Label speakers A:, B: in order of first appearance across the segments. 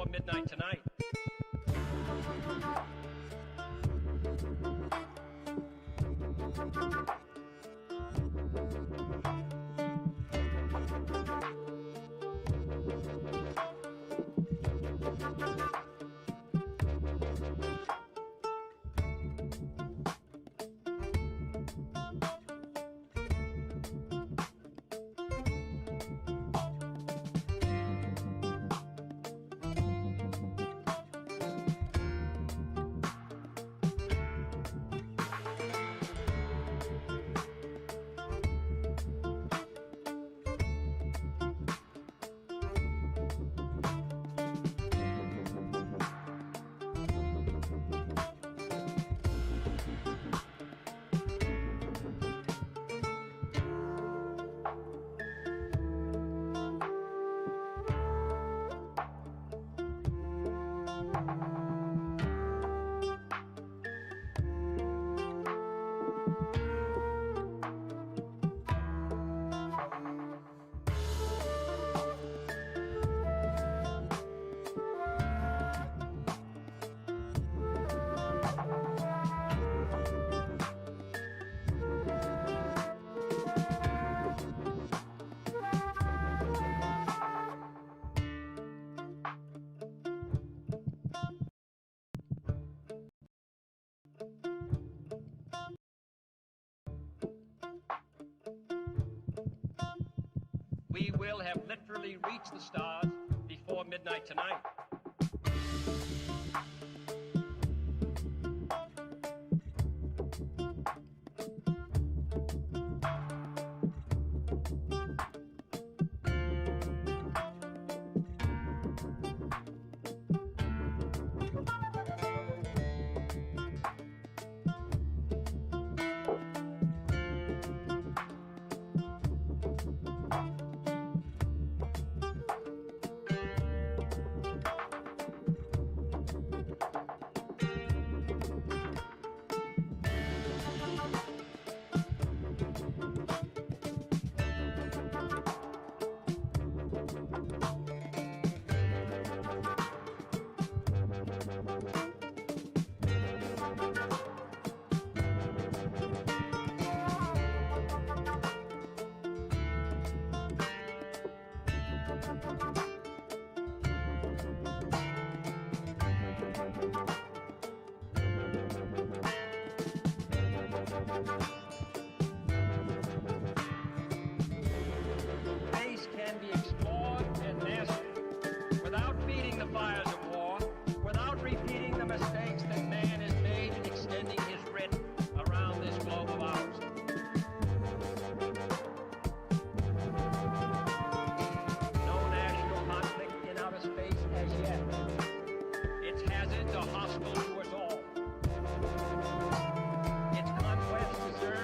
A: before midnight tonight. We will have literally reached the stars before midnight tonight. Space can be explored and mastered without feeding the fires of war, without repeating the mistakes that man has made in extending his writ around this globe of ours. No national conflict in outer space as yet. Its hazards are hostile to us all. Its conquest deserves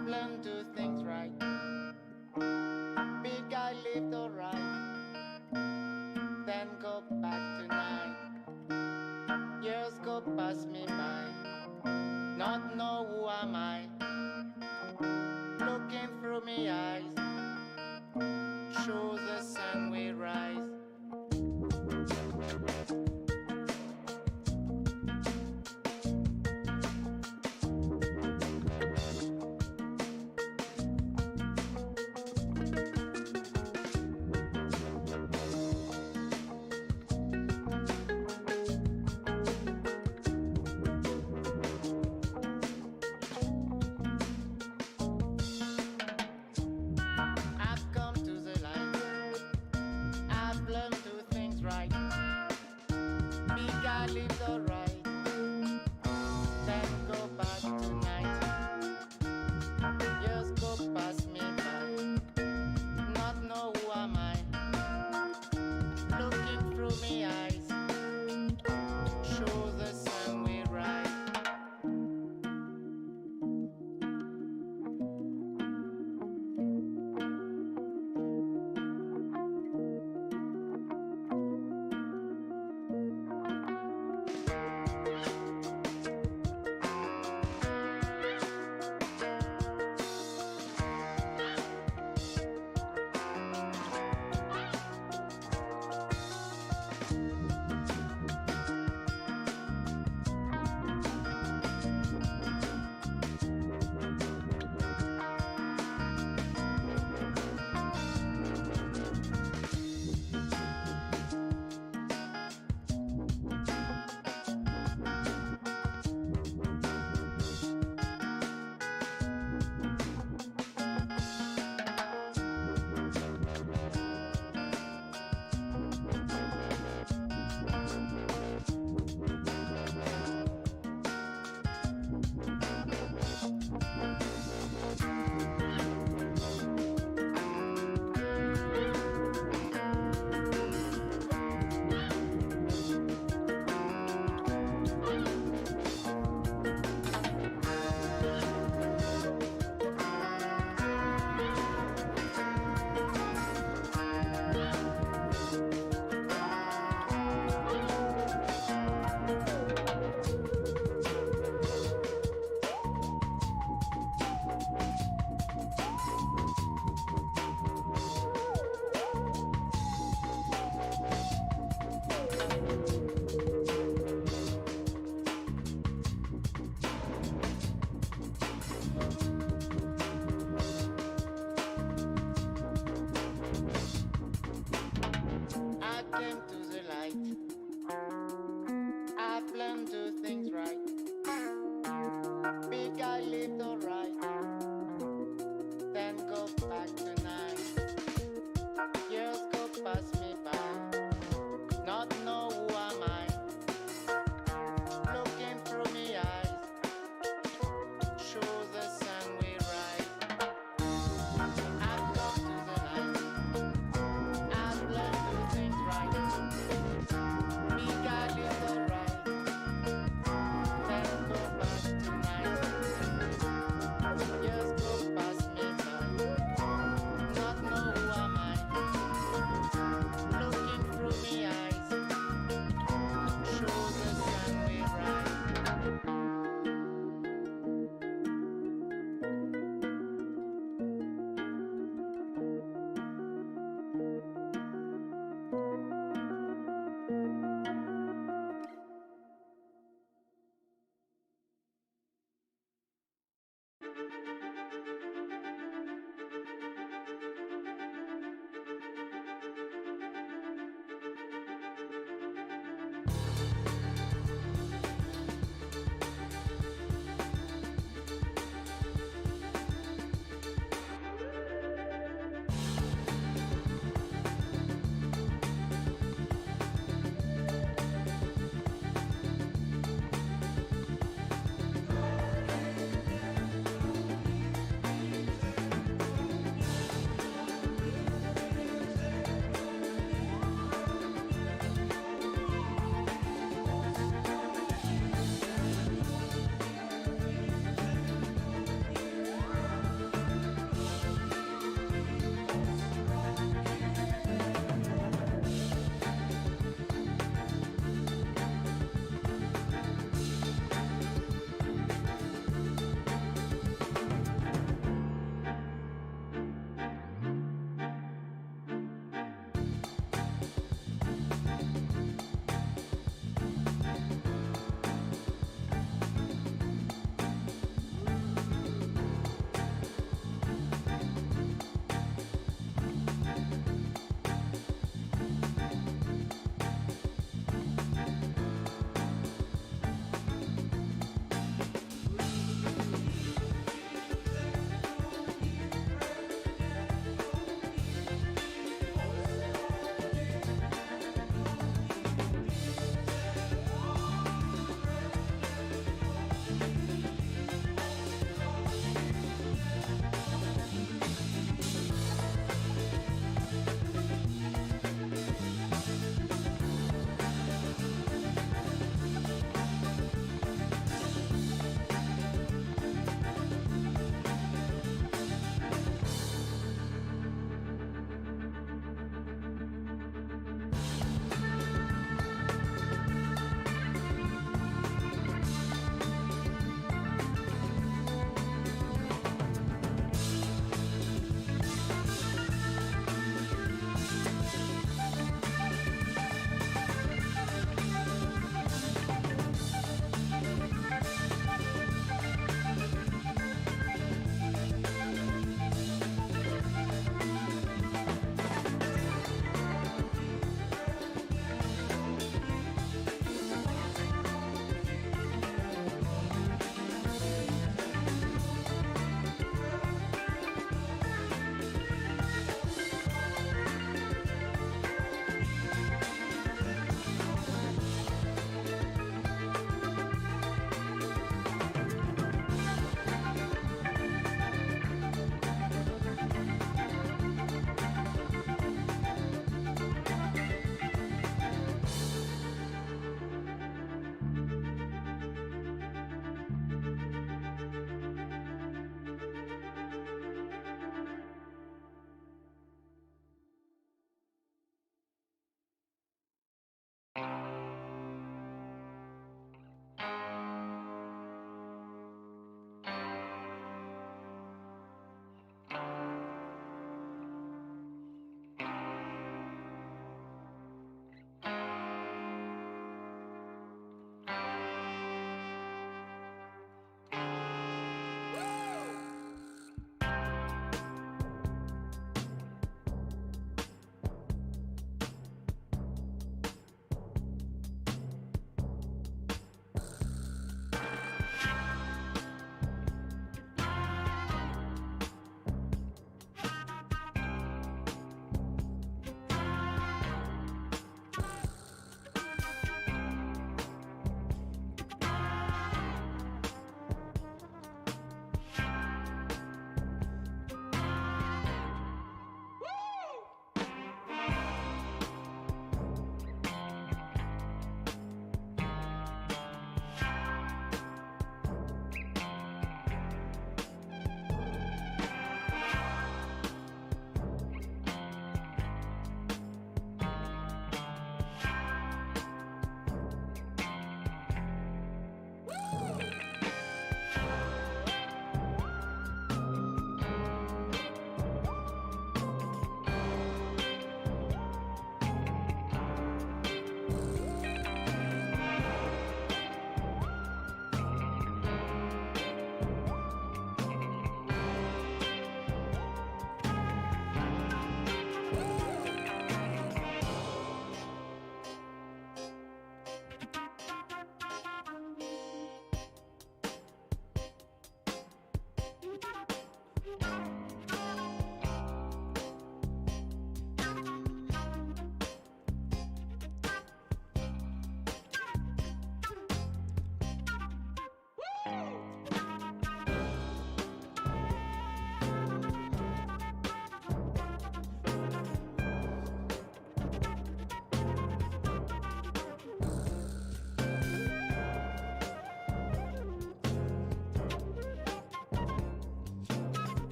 B: I've learned to things right. Big I lived alright, then go back tonight. Years go past me by, not know who am I. Looking through me eyes, shows the sun will rise. I've come to the light, I've learned to things right. Big I lived alright, then go back tonight. Years go past me by, not know who am I. Looking through me eyes, shows the sun will rise. I came to the light, I've learned to things right. Big I lived alright, then go back tonight. Years go past me by, not know who am I. Looking through me eyes, shows the sun will rise. I've come to the light, I've learned to things right. Big I lived alright, then go back tonight. Years go past me by,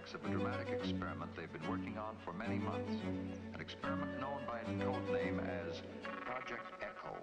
C: climax of a dramatic experiment they've been working on for many months, an experiment known by its code name as Project Echo.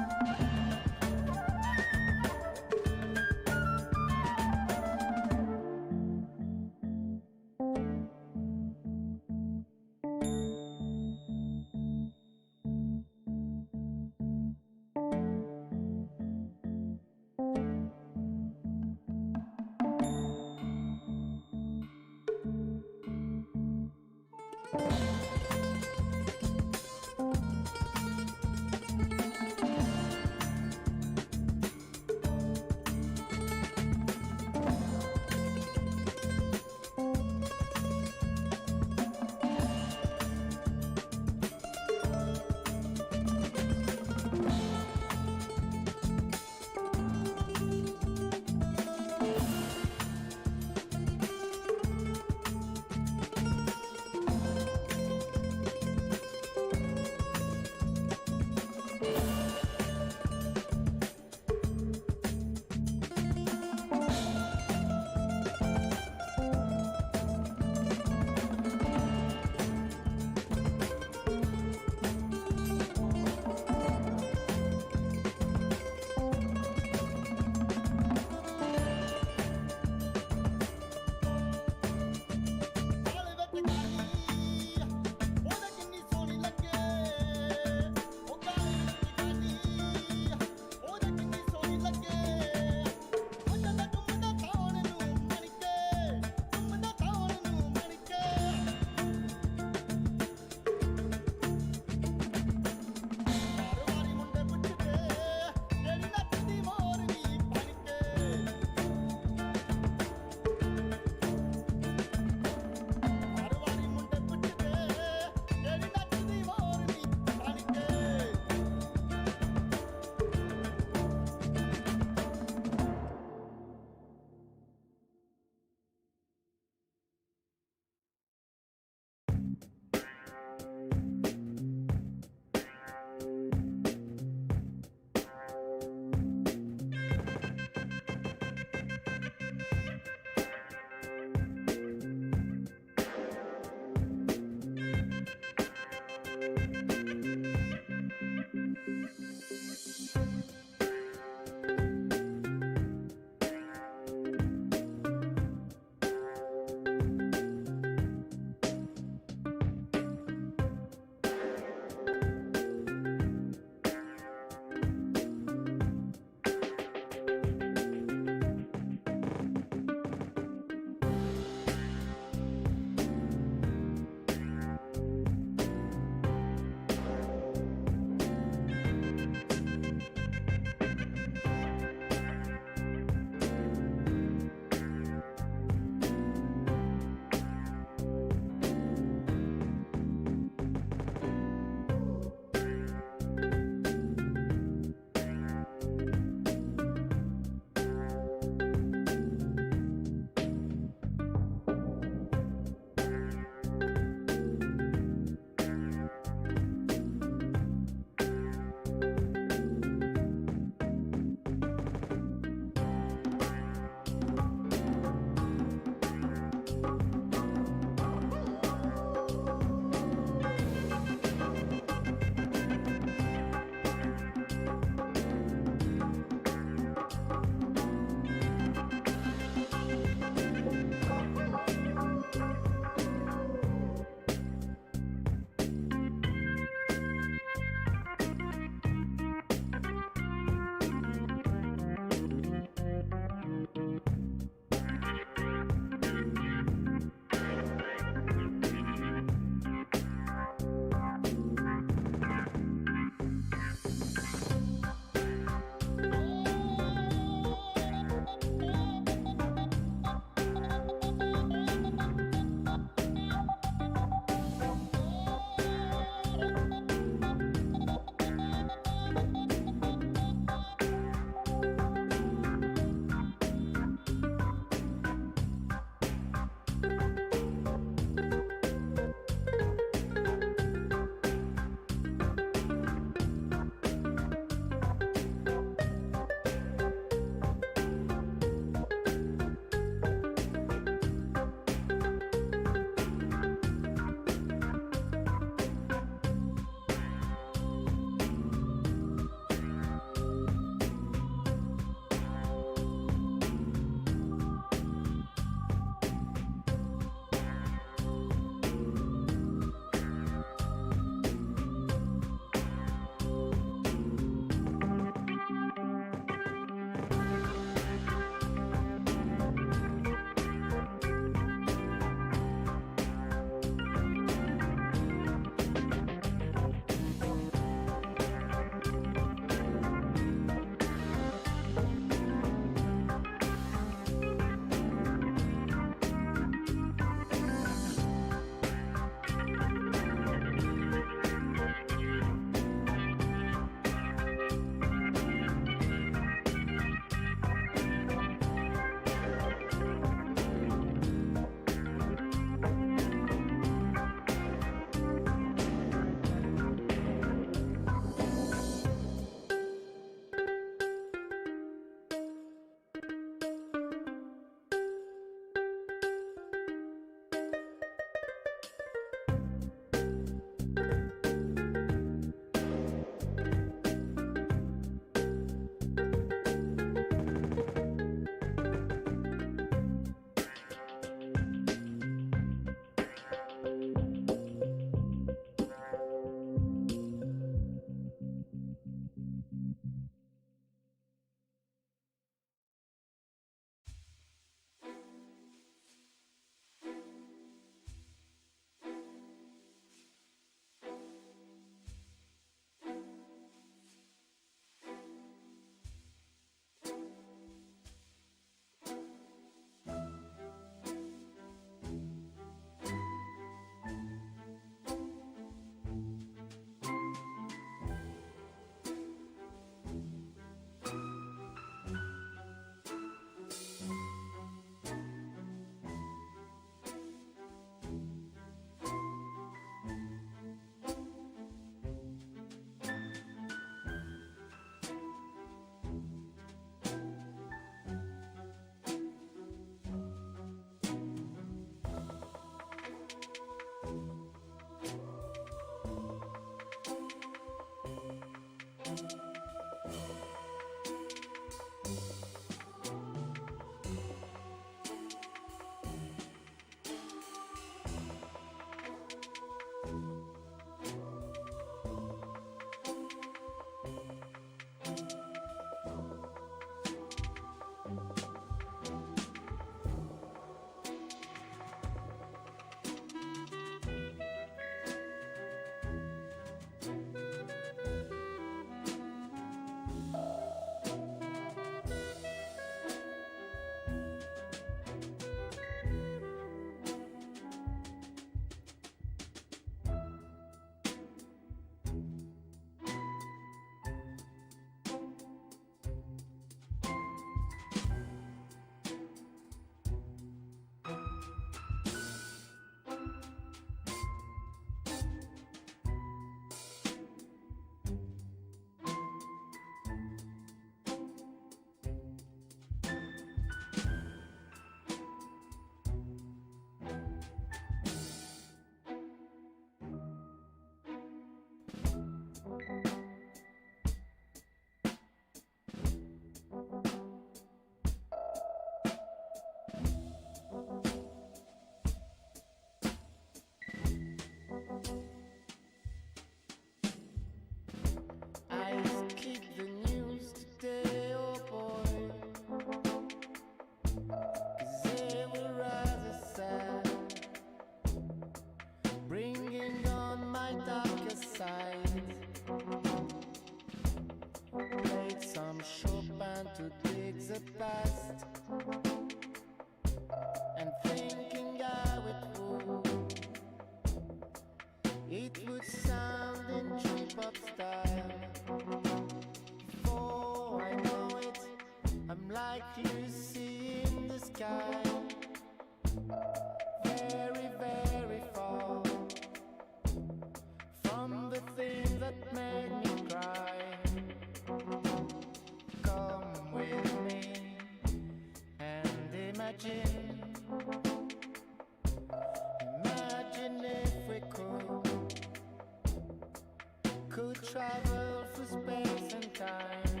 B: travel for space and time.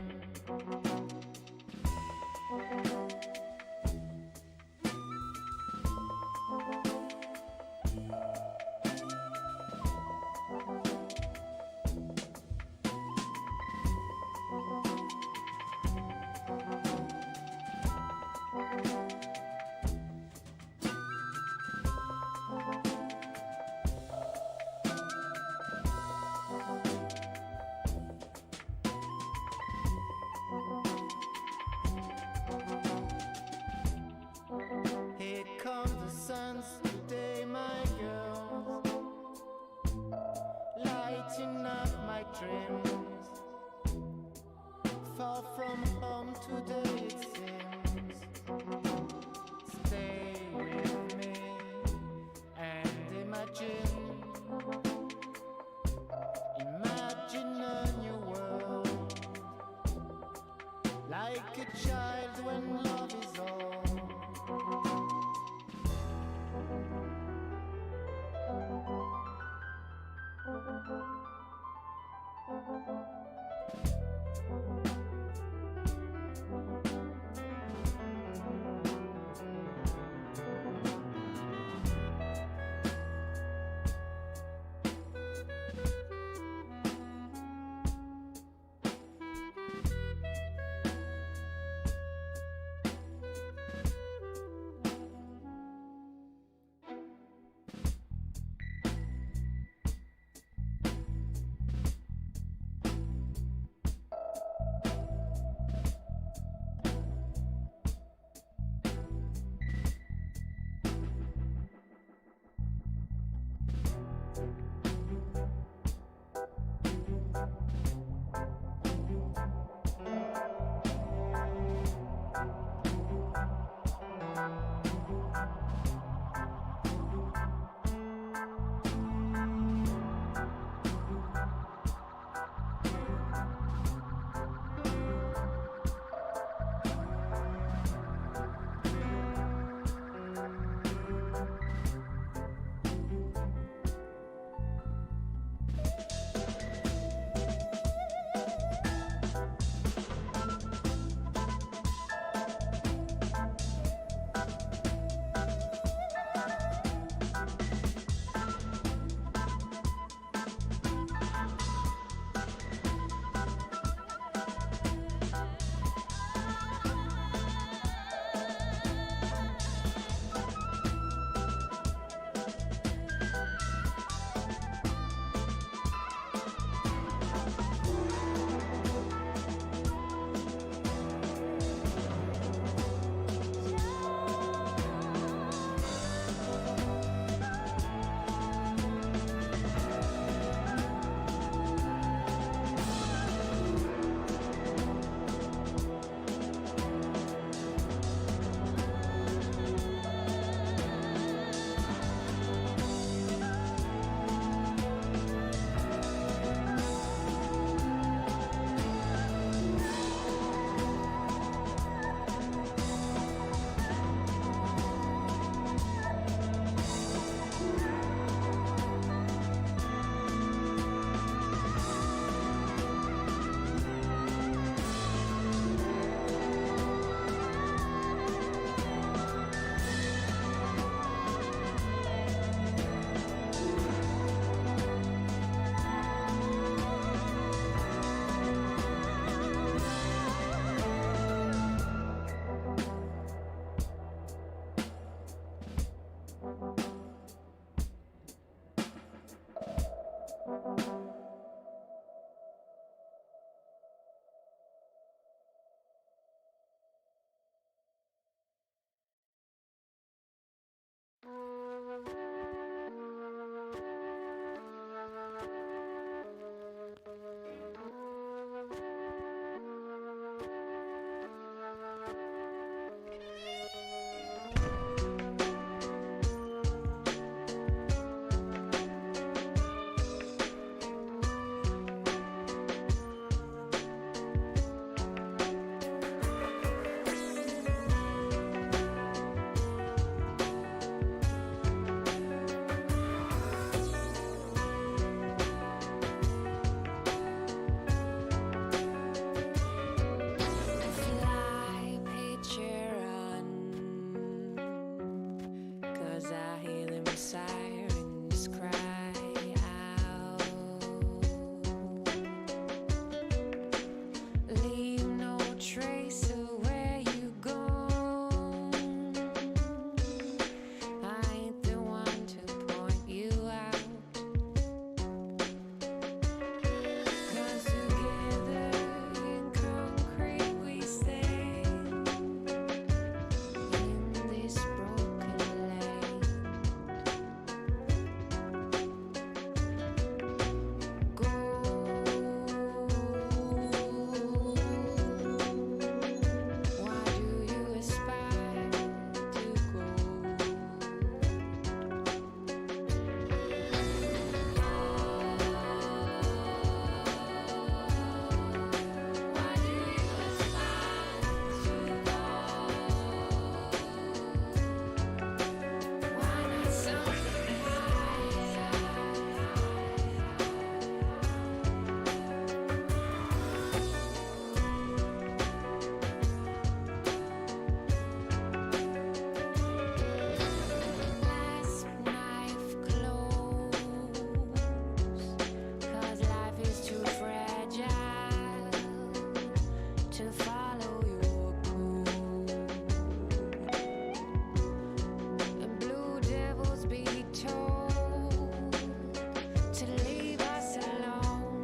D: 'cause I hear them sirens cry out. Leave no trace of where you gone. I ain't the one to point you out. 'Cause together in concrete we stand in this broken land. Go. Why do you aspire to go? Why do you aspire to go? Why not something higher? Clasp knife close, 'cause life is too fragile to follow your code. And blue devils be told to leave us alone.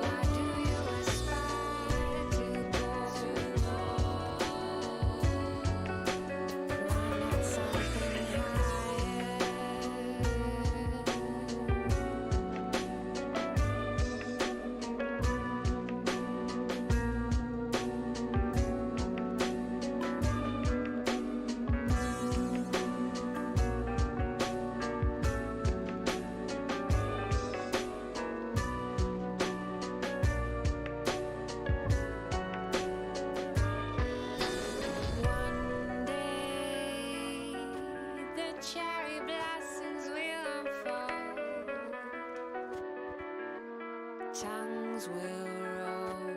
D: Why do you aspire to go? Why not something higher? One day the cherry blossoms will unfold, tongues will roll,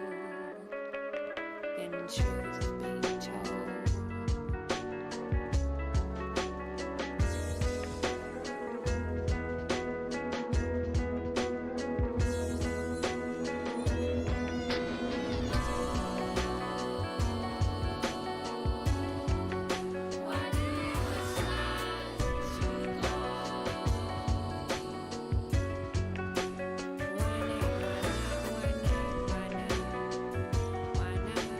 D: and truth be told. Why do you aspire to go? Why not? Why not? Why not? Why not?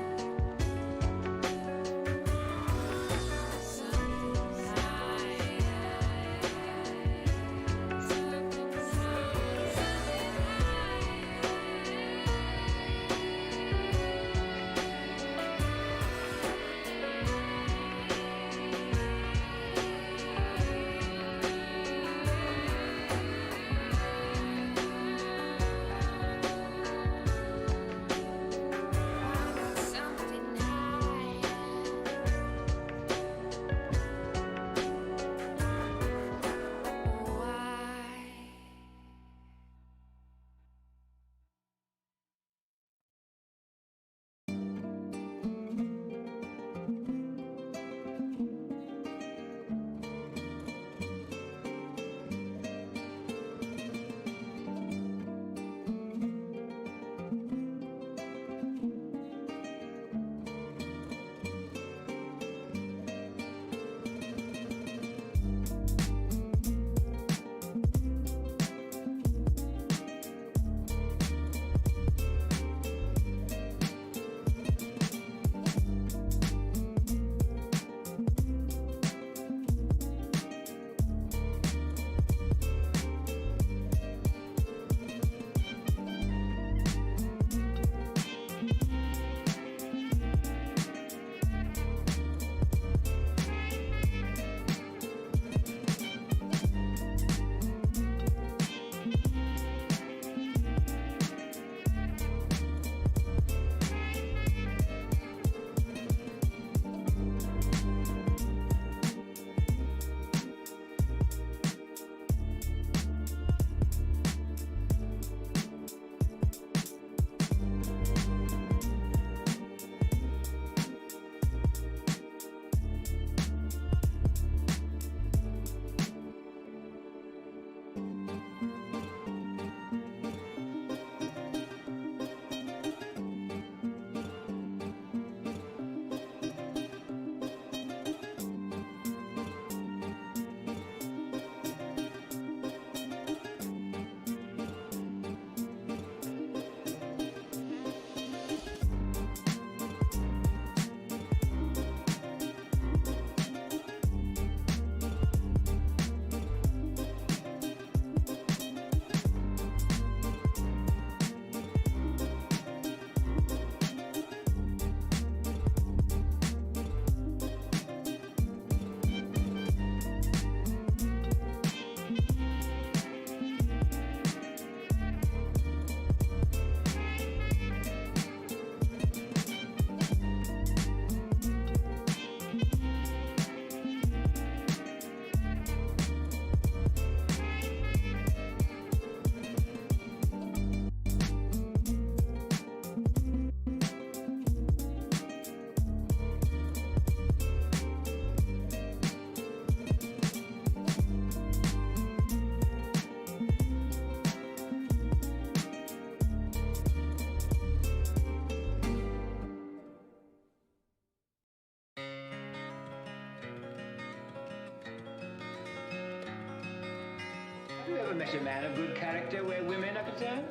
E: Have you ever met a man of good character where women are concerned?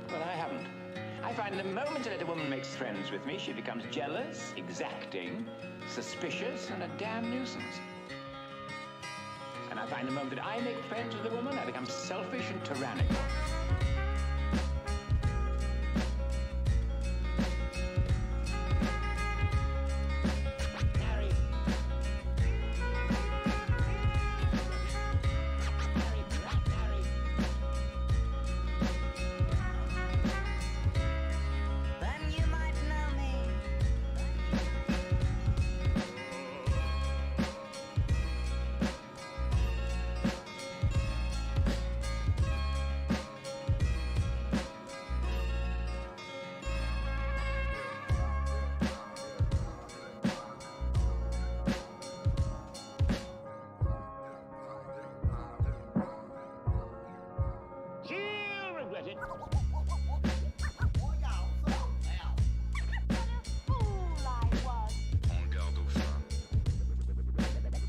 F: Well, I haven't. I find the moment that a woman makes friends with me, she becomes jealous, exacting, suspicious, and a damn nuisance. And I find the moment that I make friends with a woman, I become selfish and tyrannical.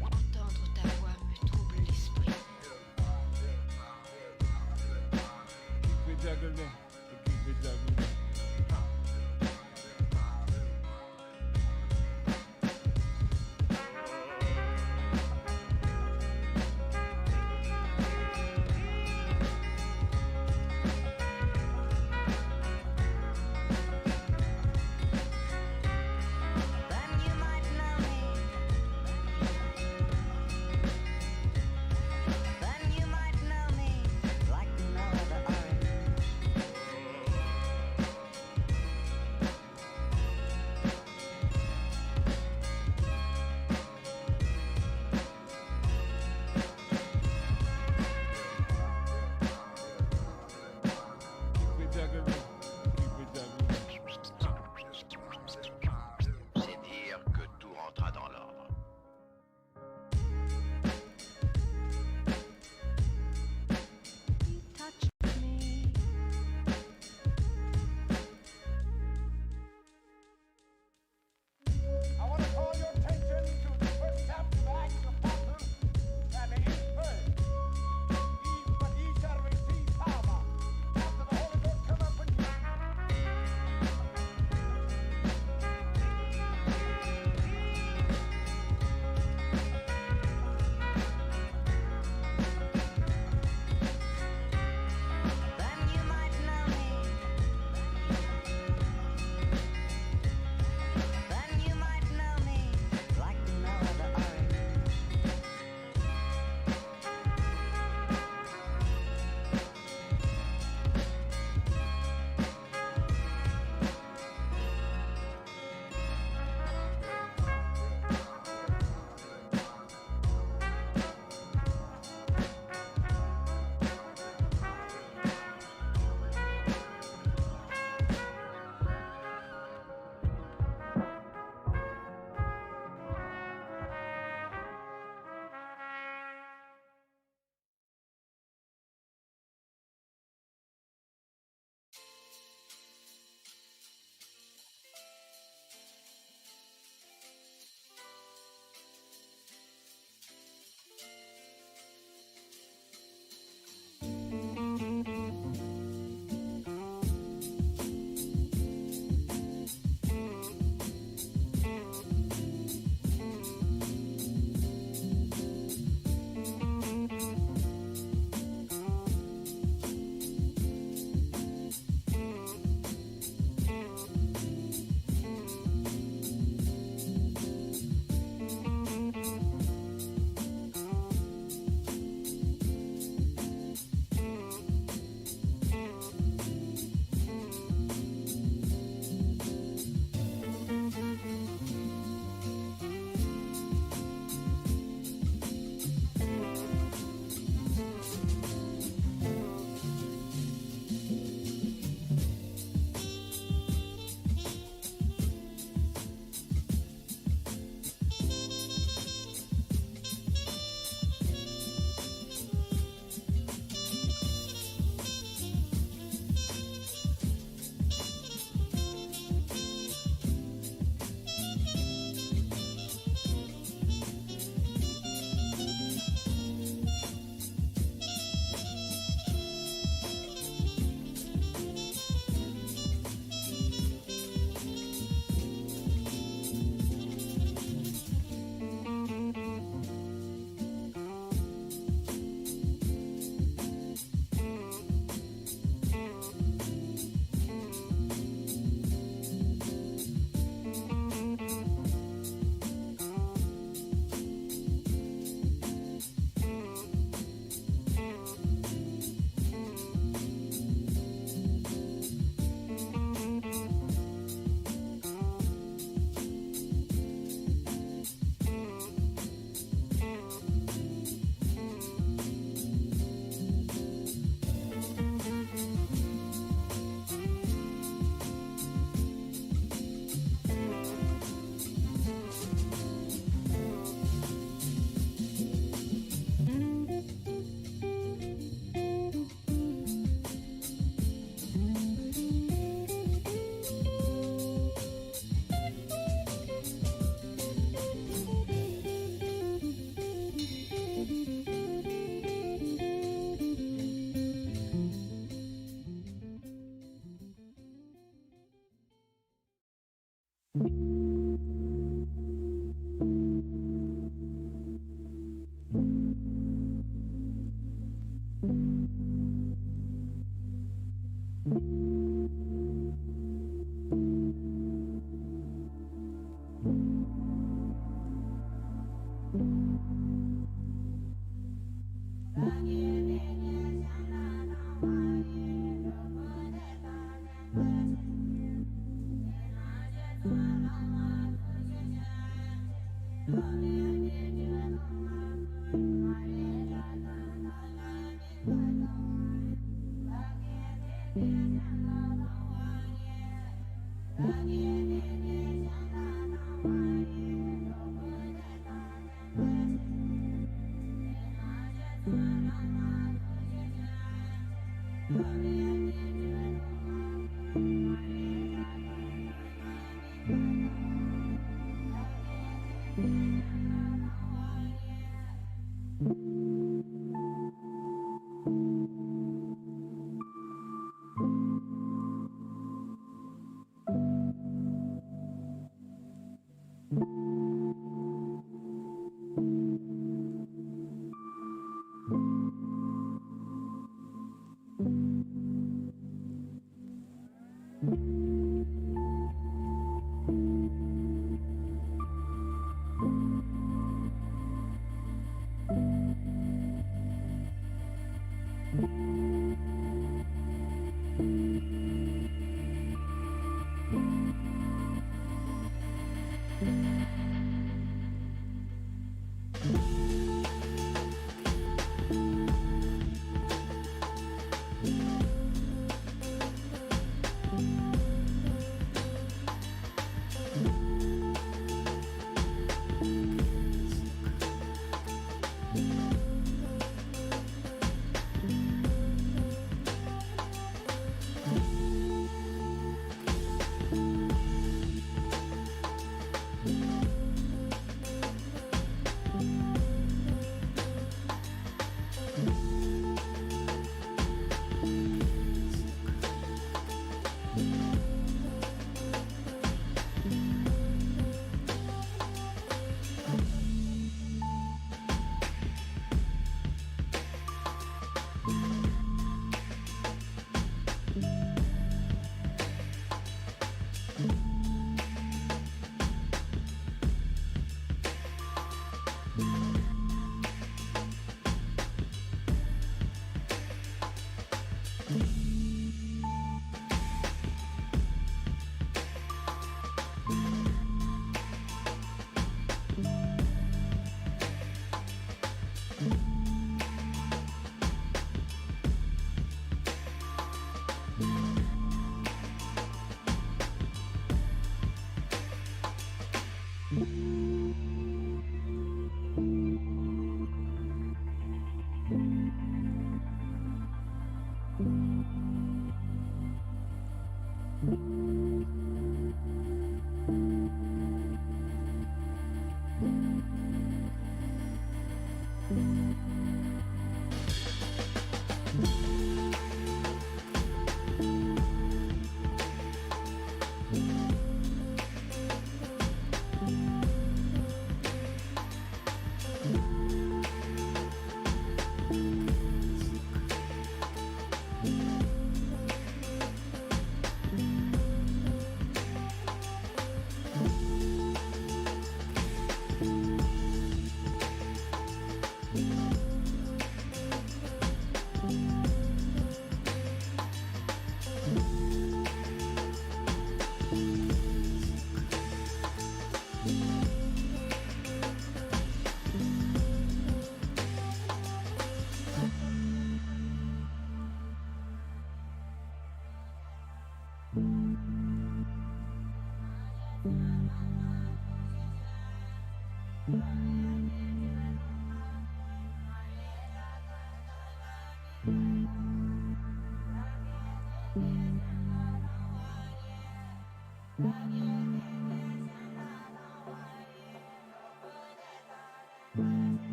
D: Entendre ta voix me trouble l'esprit.
B: Then you might know me. Then you might know me like no other orange.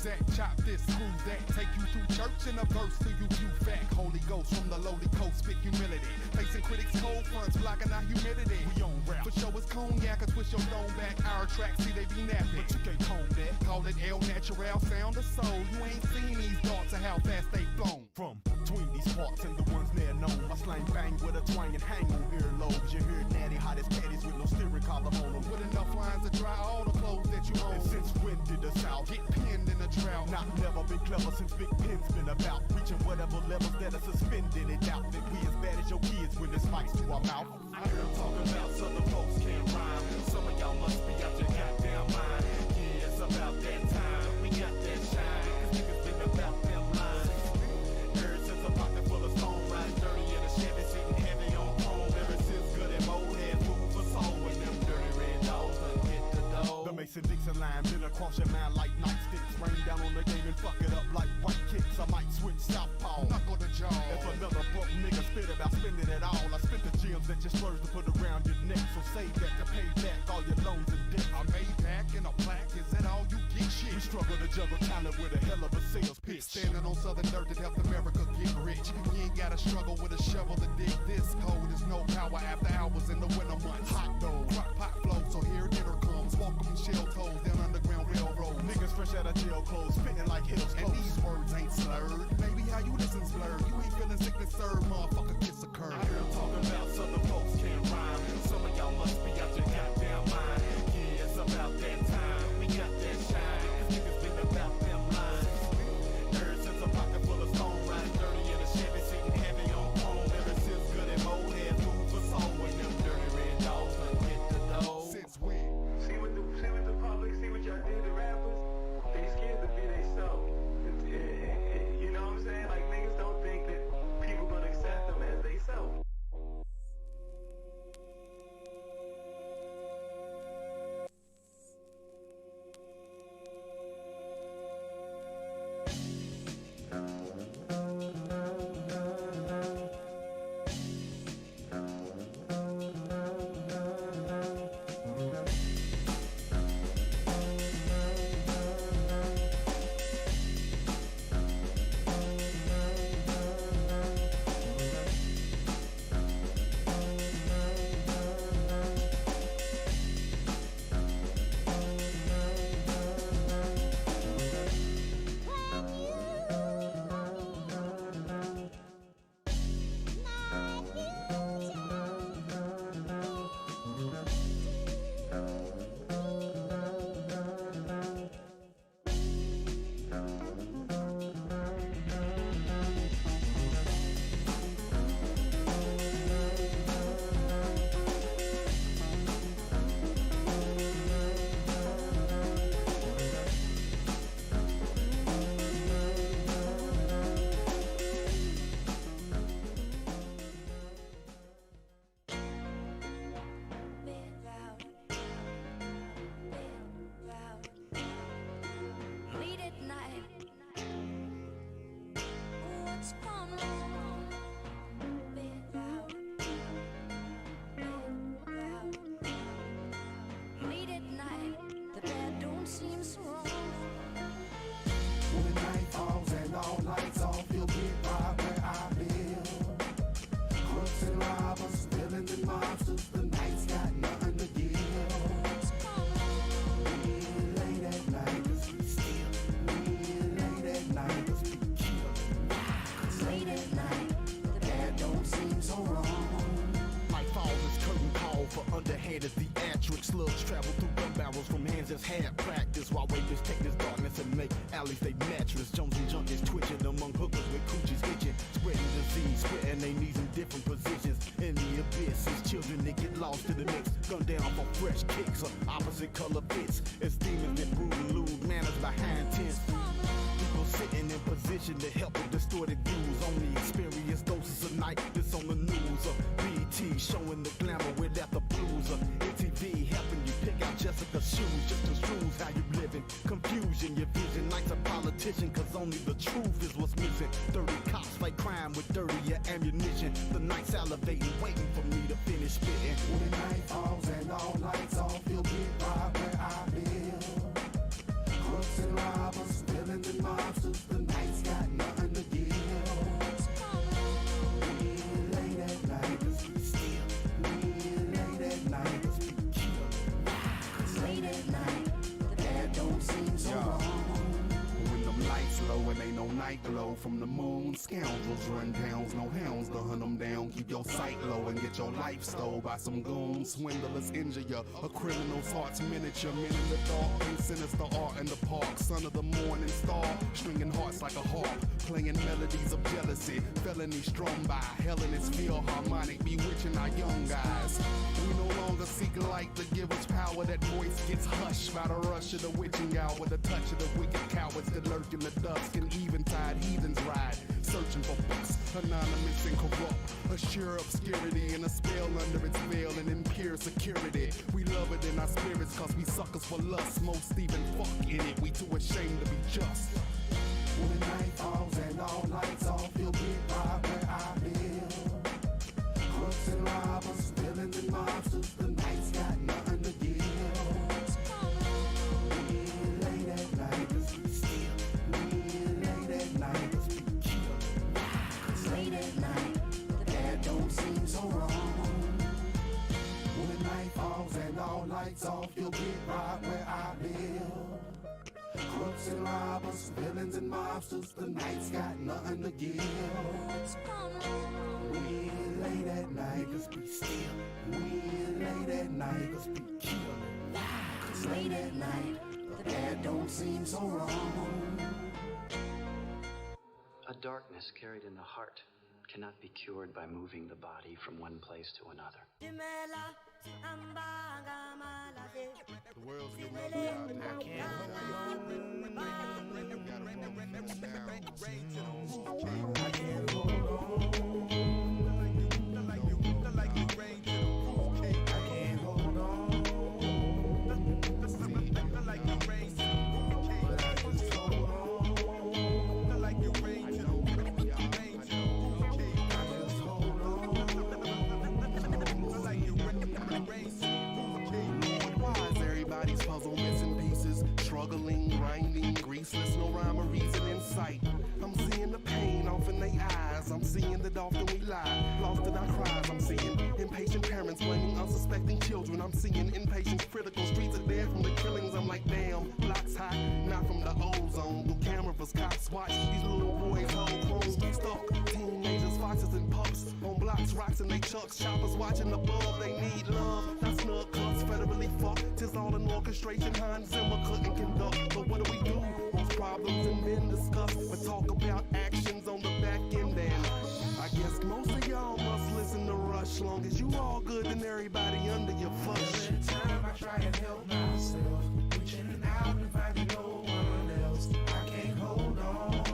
G: that, chop this, screw that, take you through church in a verse till you view fact. Holy Ghost from the lowly coast, spit humility, facing critics cold fronts, blocking our humidity. We on rap, for show is cognac, I twist your dome back, our tracks, see they be napping, but you can't comb that, call it El Natural, sound of soul. You ain't seen these darts or how fast they flown. From between these parts and the ones near known, my slang bang with a twang and hang on earlobes. You hear natty hot as caddies with no steering column on them, with enough lines to dry all the clothes that you own. And since when did the South get pinned in a drought? Not never been clever since Big Pen's been about, reaching whatever levels that are suspended. It doubt that we as bad as your kids when this spikes to our mouth. I hear them talking about southern folks can't rhyme. Some of y'all must be out your goddamn mind. Yeah, it's about that time. We got that shine, cause niggas been about them lines. Ever since a pocket full of stone, riding dirty in a Chevy, sitting heavy on chrome. Ever since good and old had food for soul, when them dirty red dogs done hit the door. The Mason-Dixon line been across your mind like nightsticks. Rain down on the game and fuck it up like white kicks. I might switch southpaw, knock on the jaw. If another broke nigga spit about spending it all, I spent the gems that you splurged to put around your neck. So save that to pay back all your loans and debt. I made back in a plaque, is that all you get? Shit, we struggle to juggle talent with a hell of a sales pitch. Standing on southern dirt that helped America get rich. You ain't gotta struggle with a shovel to dig this cold. There's no power after hours in the winter months. Hot though, crock pot flow, so here dinner comes. Walk them shell toes down underground railroad. Niggas fresh out of jail clothes, spitting like hills. And these words ain't slurred. Maybe how you listen's blurred. You ain't feeling sick to serve, motherfucker, kiss a curve. I hear them talking about southern folks can't rhyme. Some of y'all must be out your goddamn mind. Yeah,
D: Late at night, the bed don't seem so wrong.
G: When the night falls and all lights off, you'll get right where I live. Crooks and robbers, villains and monsters, the night's got nothing to give. Real late at night, just be still. Real late at night, just be killed. 'Cause late at night, the bed don't seem so wrong.
H: Light falls as curtain call for underhanded theatrics. Slugs travel through gun barrels from hands that's had practice. While rapists take this darkness and make alleys they mattress. Jones and junkies twitching among hookers with coochies itching. Spreading disease, splitting their knees in different positions. In the abyss, as children they get lost in the mix. Gunned down for fresh kicks or opposite color fits. It's demons that brew and lose manners behind tents. People sitting in position to help with distorted views. Only experience doses of night that's on the news. BT showing the glamour without the blues. MTV helping you pick out Jessica's shoes. Just as truths how you living. Confusion, your vision. Night's a politician, cause only the truth is what's missing. Dirty cops fight crime with dirtier ammunition. The night salivating, waiting for me to finish spitting.
G: When the night falls and all lights off, you'll get right where I live. Crooks and robbers, villains and monsters, the night's got nothing to give. Real late at night, just be still. Real late at night, just be killed. 'Cause late at night, the bed don't seem so wrong. When them lights low and ain't no night glow from the moon, scoundrels run downs, no hounds to hunt them down. Keep your sight low and get your life stole by some goons. Swindlers injure ya, a criminal's heart's miniature. Men in the dark, and sinister art in the park. Son of the morning star, stringing hearts like a harp, playing melodies of jealousy. Felony strung by hell in its philharmonic, bewitching our young guys. We no longer seek light to give us power. That voice gets hushed by the rush of the witching hour, the touch of the wicked cowards that lurk in the dusk and eventide heathens ride, searching for books, anonymous and corrupt. A sheer obscurity and a spell under its veil and impure security. We love it in our spirits cause we suckers for lust. Most even fuck in it, we too ashamed to be just. When the night falls and all lights off, you'll get right where I live. Crooks and robbers, villains and monsters, the night's got nothing to give. Real late at night, just be still. Real late at night, just be killed. 'Cause late at night, the bed don't seem so wrong. When the night falls and all lights off, you'll get right where I live. Crooks and robbers, villains and mobsters, the night's got nothing to give. Real late at night, just be still. Real late at night, just be killed. 'Cause late at night, the bed don't seem so wrong.
I: A darkness carried in the heart cannot be cured by moving the body from one place to another.
G: The world's getting ugly out there. I can't hold on. I can't hold struggling, grinding, greaseless, no rhyme or reason in sight. I'm seeing the pain off in their eyes. I'm seeing that often we lie, lost in our cries. I'm seeing impatient parents blaming unsuspecting children. I'm seeing inpatients, critical streets are dead from the killings. I'm like, damn, blocks hot, not from the ozone. Through cameras, cops watch these little boys hold clothes stuck. Teenagers, foxes, and pups on blocks, rocks, and they chucks. Choppers watching above, they need love. Not snug cuts, federally fucked. Tis all an orchestration, Hans Zimmer couldn't conduct. But what do? Most problems have been discussed, but talk about actions on the back end. And I guess most of y'all must listen to Rush. Long as you all good, then everybody under your fush. Every time I try and help myself, reaching out and finding no one else. I can't hold on.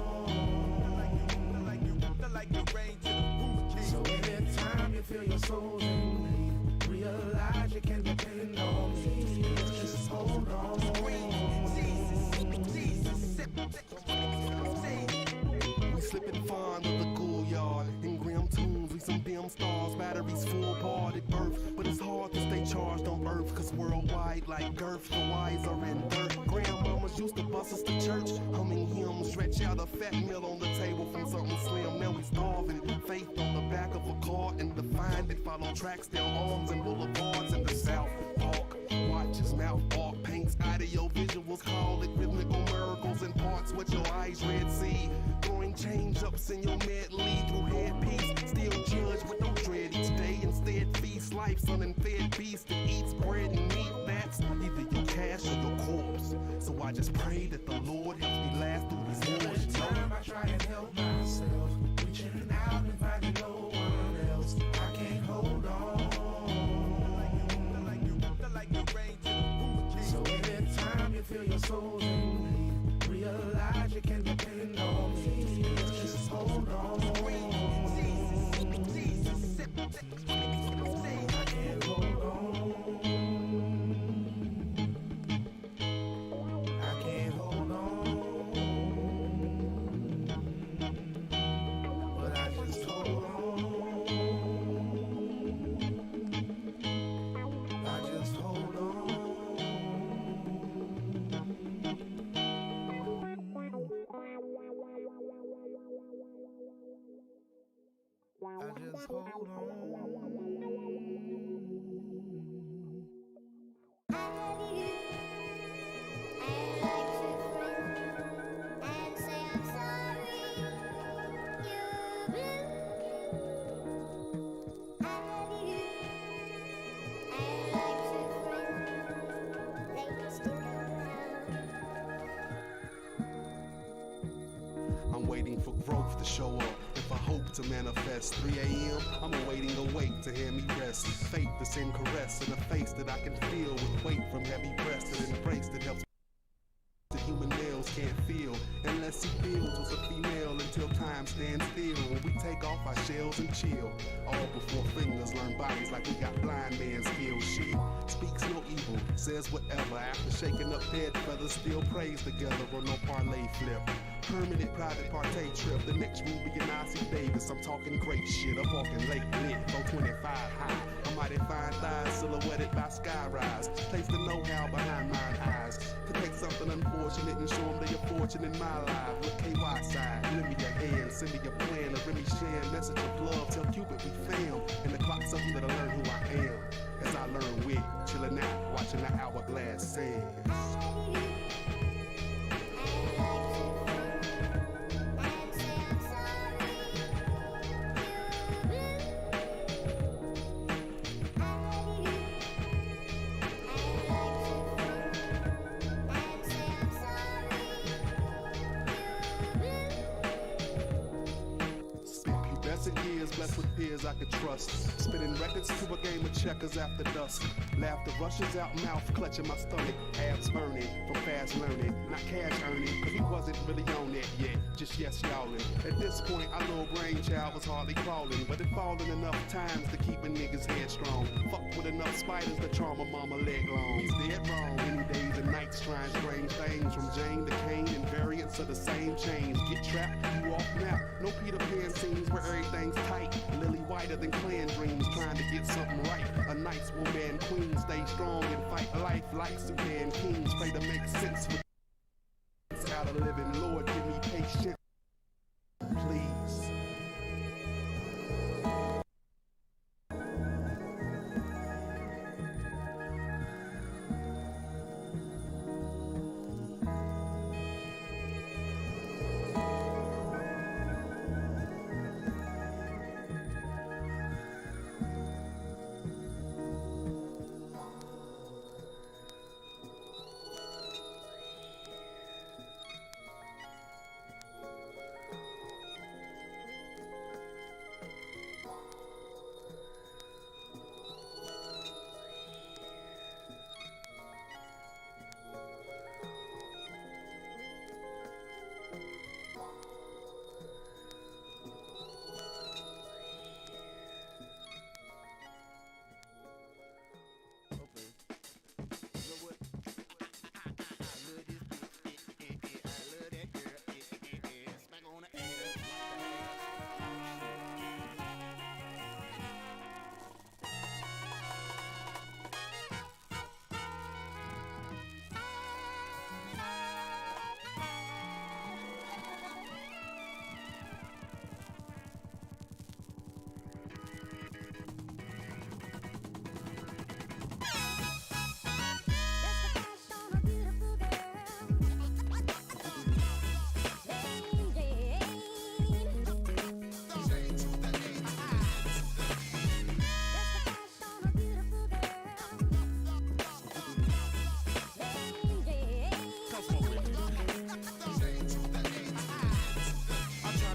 G: So anytime you feel your soul's in need, realize you can depend on me. Just hold on. We slip and fond of the schoolyard. In grim tunes, we some dim stars, batteries full barred at birth. But it's hard to stay charged on earth, cause worldwide, like girth, the wise are in dirt. Grandmamas used to bus us to church, humming hymns, stretch out a fat meal on the table from something slim. Now we starving, faith on the back of a car, and defined it. Follow tracks down arms and boulevards in the South Park. Watch his mouth arc, paints audio visuals, call it rhythmical miracles in parts what your eyes read see. Throwing change-ups in your medley through headpiece. Still judge but don't dread each day. Instead feast life's unfed beast that eats bread and meat. That's either your cash or your corpse. So I just pray that the Lord helps me last through these wars.
J: Every time I try and help myself, reaching out and finding no one else, I can't hold on. So anytime you feel your soul in need, realize you can depend on me. Just hold on. I can't hold on. I can't hold on. But I just hold on. I just hold on. I just hold on.
G: I'm waiting for growth to show up. If I hope to manifest 3 a.m., I'm awaiting a wait to hear me rest. Faith that's in caress and a face that I can feel with weight from heavy breasted embrace that helps the human males can't feel unless he feels with a female until time stands still. When we take off our shells and chill, all before fingers learn bodies like we got blind man's skills. She speaks no evil, says whatever. After shaking up dead feathers, still prays together on no parlay flip. Permanent private partay trip, the next Ruby and Icy Davis. I'm talking great shit, I'm walking late lit, 425 high. A mighty fine thighs silhouetted by skyrise. Place the know-how behind mine eyes. Could take something unfortunate and show them they are fortunate in my life. With KY side, lend me your hand, send me your plan, or me share message of love. Tell Cupid we fam, and the clock something that I learn who I am. As I learn with, chilling out, watching the hourglass sand. Blessed with peers I could trust. Spinning records to a game of checkers after dusk. Laughter rushes out, mouth clutching my stomach. Abs burning from fast learning. Not cash earning, cause we wasn't really on that yet. Just yes y'allin'. At this point, our little brainchild was hardly crawling. But it fallen enough times to keep a nigga's head strong. Fuck with enough spiders to trauma mama leg long. He's dead wrong. Many days and nights trying strange things. From Jane to Cain and variants of the same chains. Get trapped, you off map. No Peter Pan scenes where everything's tight. Lily whiter than clan dreams, trying to get something right. A nice woman queen, stay strong and fight life like Superman kings. Pray to make sense with out of living. Lord, give me patience, please.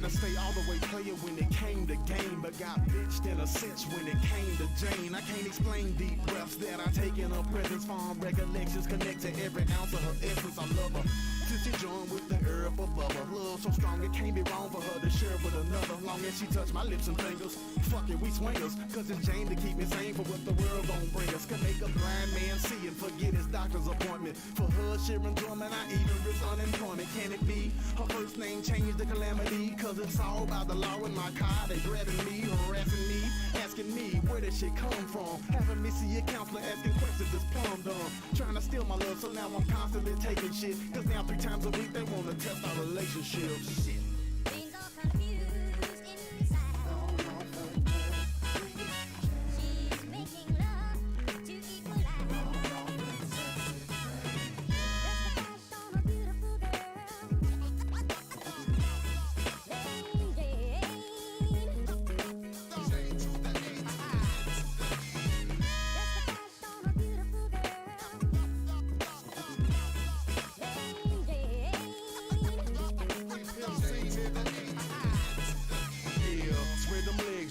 H: to stay all the way player when it came to game, but got bitched in a cinch when it came to Jane. I can't explain deep breaths that I take in her presence. Farm recollections connect to every ounce of her essence. I love her since she joined with the herb above her. Love so strong it can't be wrong for her to share with another. Long as she touch my lips and fingers, fuck it, we swingers. Cause it's Jane to keep me sane for what the world gon' bring us. Can make a blind man see and forget his doctor's appointment. For her sheer enjoyment, I even risk unemployment. Can it be her first name changed to Calamity? Cause it's all about the law in my car. They grabbing me, harassing me, asking me where this shit come from. Having me see a counselor asking questions that's plumb dumb. Trying to steal my love, so now I'm constantly taking shit. Cause now 3 times a week they wanna test our relationship. Shit.
K: Things all confused inside. She's making love to equalize. Just a flash on a beautiful girl.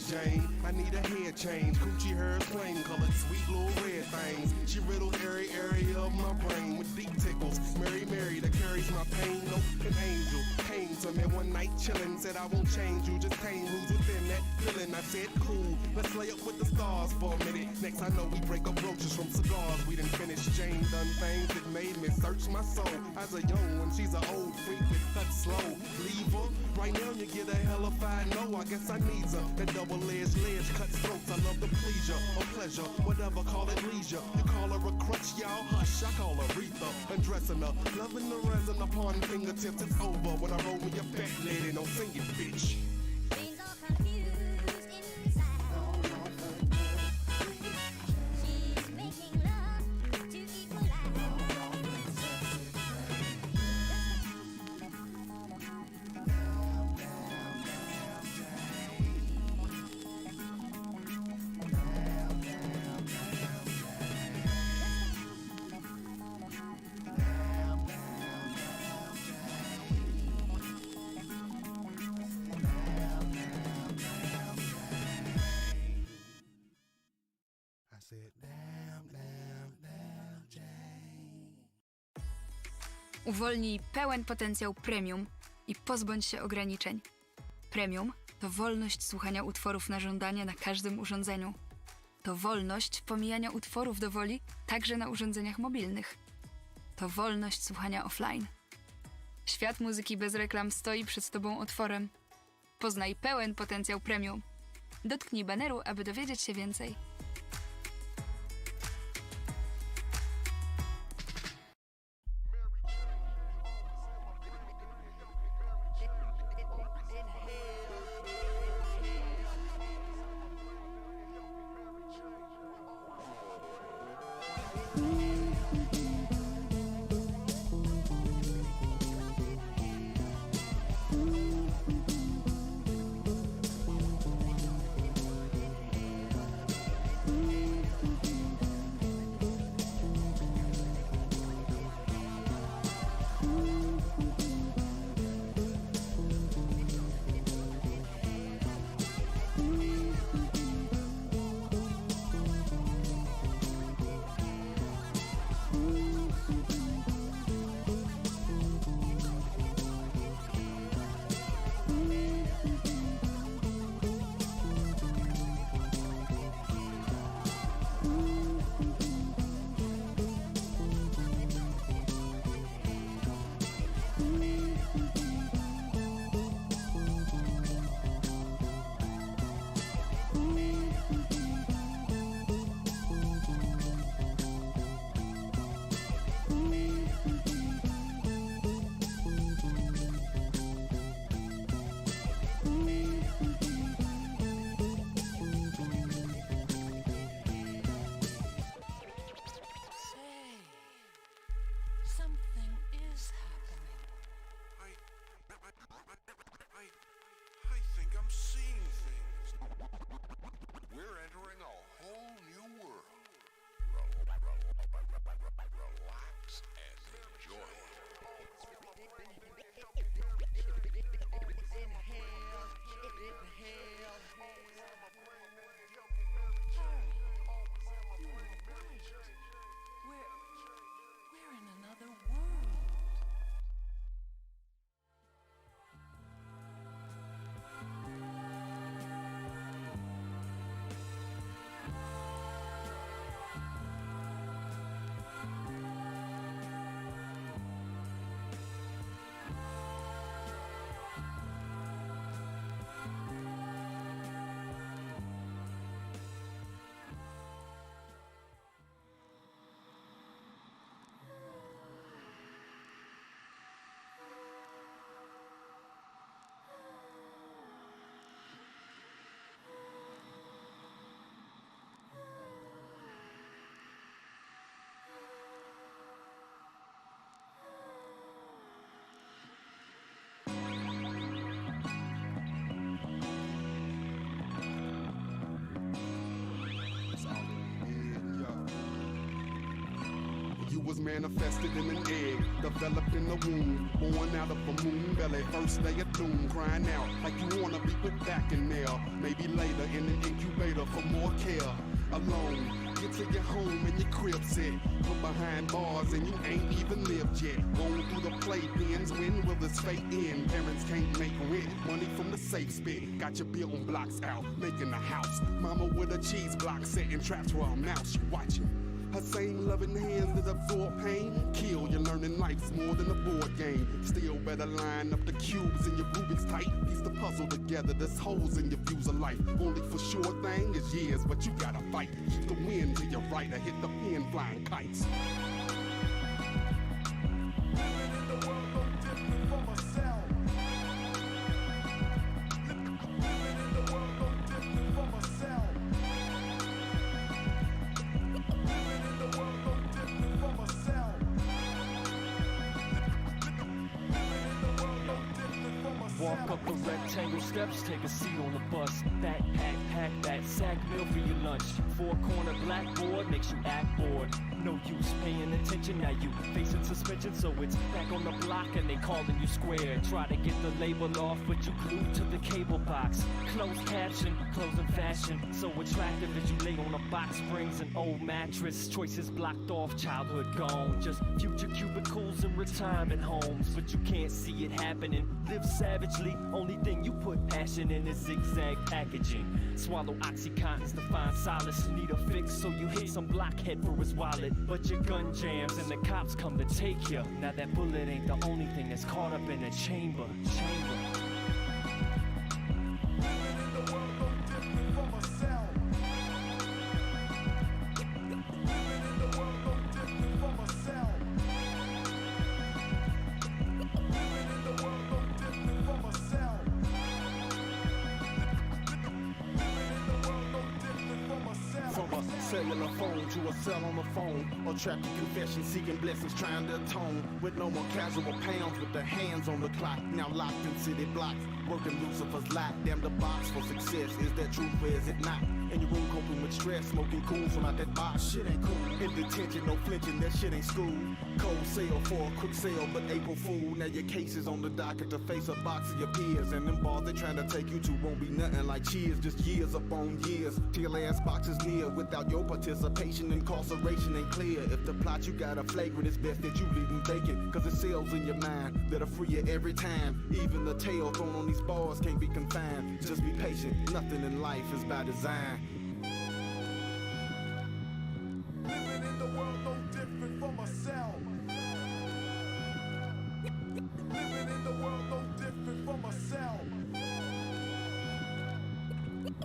G: Jane, I need a hair change. Coochie hair flame colored, sweet little red things. She riddles every area of my brain with deep tickles. Mary that carries my pain. No, an angel came to me one night chillin'. Said I won't change you, just pain who's within that feeling. I said cool, let's lay up with the stars for a minute. Next I know we break up roaches from cigars. We done finished. Jane done things that made me search my soul. As a young one, she's an old freak that cuts slow. Leave her, right now you get a hellified no. I guess I need her. That double-edged ledge cuts throats. I love the pleasure or pleasure, whatever, call it leisure. You call her a crutch, y'all hush. I call her Retha, undressing her, loving the resin upon fingertips. It's over when I roll me a fat lady. No sing it, bitch.
K: Things all confused inside. She's making love to equalize.
G: I said, damn, Jane.
L: Uwolnij pełen potencjał premium i pozbądź się ograniczeń. Premium to wolność słuchania utworów na żądanie na każdym urządzeniu. To wolność pomijania utworów do woli także na urządzeniach mobilnych. To wolność słuchania offline. Świat muzyki bez reklam stoi przed Tobą otworem. Poznaj pełen potencjał premium. Dotknij baneru, aby dowiedzieć się więcej.
G: was manifested in an egg, developed in the womb, born out of a moon belly, first day of doom, crying out like you wanna be put back in there. Maybe later in an incubator for more care. Alone, get to your home and your crib set, put behind bars and you ain't even lived yet. Going through the playpens, when will this fate end? Parents can't make rent, money from the safe spit. Got your building blocks out, making a house. Mama with a cheese block, setting traps for a mouse. You watching. Her same loving hands that absorb pain. Kill, you're learning life's more than a board game. Still better line up the cubes in your Rubik's tight. Piece the puzzle together, there's holes in your views of life. Only for sure thing is years, but you gotta fight. Keep the wind to your right or hit the pen flying kites.
M: Walk up the rectangle steps, take a seat on the bus. Backpack, pack that sack meal for your lunch. Four-corner blackboard makes you act bored. No use paying attention, now you facing suspension. So it's back on the block and they calling you square. Try to get the label off, but you glued to the cable box. Closed caption, closing fashion. So attractive as you lay on a box springs, an old mattress. Choices blocked off, childhood gone. Just future cubicles and retirement homes. But you can't see it happening. Live savagely, only thing you put passion in is zigzag packaging. Swallow Oxycontins to find solace. Need a fix, so you hit some blockhead for his wallet. But your gun jams and the cops come to take you. Now that bullet ain't the only thing that's caught up in a chamber.
H: Cellular phone to a cell on the phone, or trapped in confession, seeking blessings, trying to atone. With no more casual pounds, with their hands on the clock, now locked in city blocks, working Lucifer's lot. Damn, the box for success, is that true or is it not? In your room coping with stress, smoking cool from out that box, shit ain't cool. In detention, no flinching, that shit ain't school. Cold sale for a quick sale, but April Fool. Now your case is on the docket to face a box of your peers, and them bars they trying to take you to won't be nothing like cheers, just years upon years. Till your last box is near, without your participation, incarceration ain't clear. If the plot you got a flagrant, it's best that you leave them vacant, cause it's cells in your mind that'll free you every time. Even the tail thrown on these bars can't be confined. Just be patient, nothing in life is by design.
J: Living in the world no different from a cell. Living in the world no different from a cell.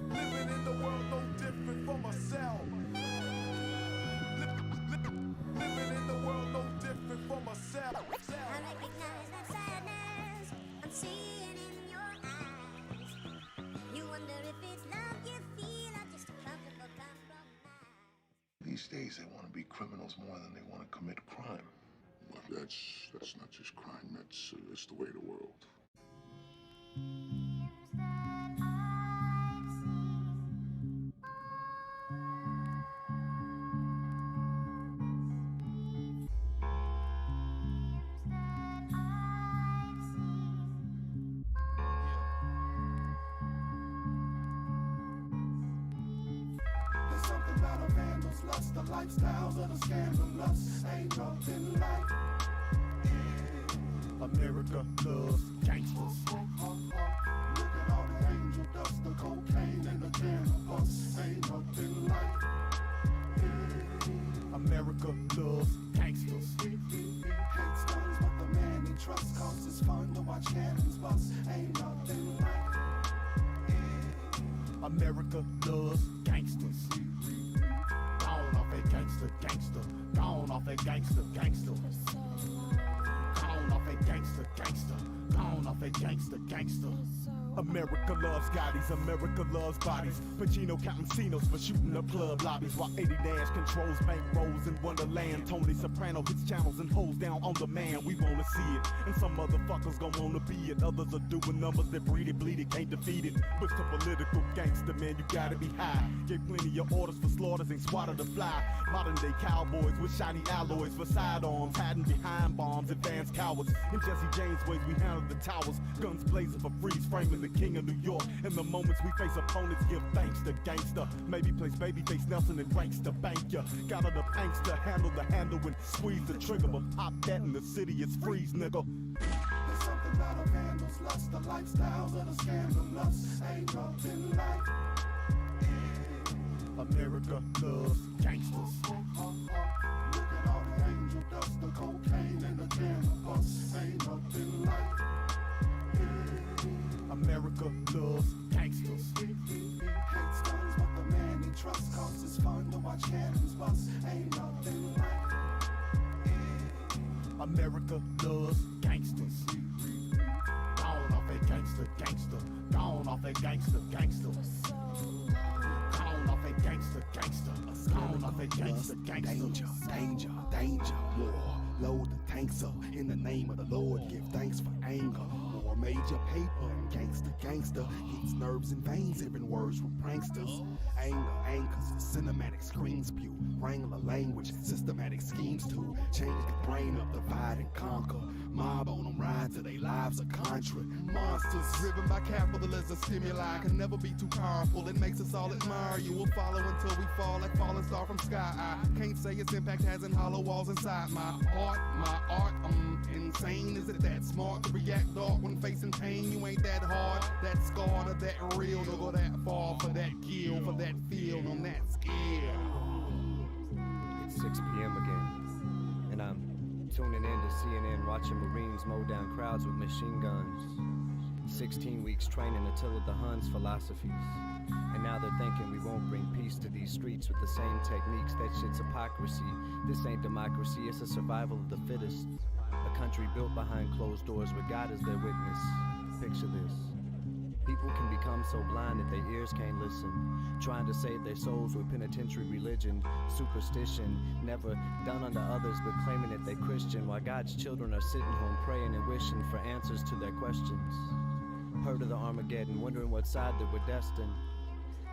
J: Living in the world no different from a cell. Living in the world no different from a cell.
K: I recognize that sadness I'm seeing in your eyes. You wonder if it's love you feel or just a comfortable compromise.
N: These days they want to be criminals more than they want to commit crime.
O: Well, that's not just crime, that's the way of the world.
J: There's something about a vandal's lust, the lifestyles of the scandalous. Ain't nothing like
H: America loves gangsters.
J: Look at all the angel dust, the cocaine and the cannabis. Ain't nothing like
H: America loves gangsters.
J: Hate stones, but the man he trusts cause it's fun to watch cannons bust. Ain't nothing like
H: America loves gangsters. Gone off a gangster. Gone off a gangster. Gone off a gangster. Gone off a gangster. America loves Scotties, America loves bodies. Pacino counting Cinos for shooting up club lobbies, while 80 Dash controls bank rolls in Wonderland. Tony Soprano hits channels and holds down on demand. We wanna see it, and some motherfuckers gon' wanna be it. Others are doing numbers that breed it, bleed it, can't defeat it. But to political gangster, man, you gotta be high. Gave plenty of orders for slaughters, ain't swatted to fly. Modern day cowboys with shiny alloys for sidearms, hiding behind bombs, advanced cowards. In Jesse James ways, we handle the towers, guns blazing for freeze framing the king of New York. In the moments we face opponents, give thanks to gangster. Maybe place babyface Nelson and ranks to bank ya. Got enough angst to handle the handle and squeeze the trigger, but pop that in the city, it's freeze, nigga.
J: There's something about a vandal's lust, the lifestyles of the scandalous. Ain't nothing like
H: America loves gangsters.
J: Look at all the angel dust, the cocaine and the cannabis. Ain't nothing like
H: America loves gangsters.
J: Hates guns, but the man he trusts, cause it's fun to watch cannons bust. Ain't nothing like
H: America loves gangsters. Gone off that gangster, gangster. Gone off that gangster, gangster. Gone off that gangster, gangster. Gone off that gangster, gangster.
J: danger, danger, danger, war. Load the tanks up in the name of the Lord. Give thanks for anger. More major paper and gangster, gangster. Hits nerves and veins, hearing words from pranksters. Anger, anchors, cinematic screen spew. Wrangler language, systematic schemes to change the brain up, divide and conquer. Mob on them, ride till they lives are contra. Monsters driven by capitalism, stimuli can never be too powerful. It makes us all admire you. We'll follow until we fall like falling star from sky. I can't say its impact hasn't hollow walls inside my heart. My art, insane. Is it that smart to react dark when facing pain? You ain't that hard, that scarred, or that real. To go that far for that kill, for that feel on that scale.
P: It's 6 p.m. again, and I'm tuning in to CNN, watching Marines mow down crowds with machine guns. 16 weeks training to till the Huns' philosophies. And now they're thinking we won't bring peace to these streets with the same techniques. That shit's hypocrisy. This ain't democracy, it's a survival of the fittest. A country built behind closed doors where God is their witness. Picture this. People can become so blind that their ears can't listen, trying to save their souls with penitentiary religion, superstition, never done unto others but claiming that they're Christian, while God's children are sitting home praying and wishing for answers to their questions. Heard of the Armageddon, wondering what side they were destined.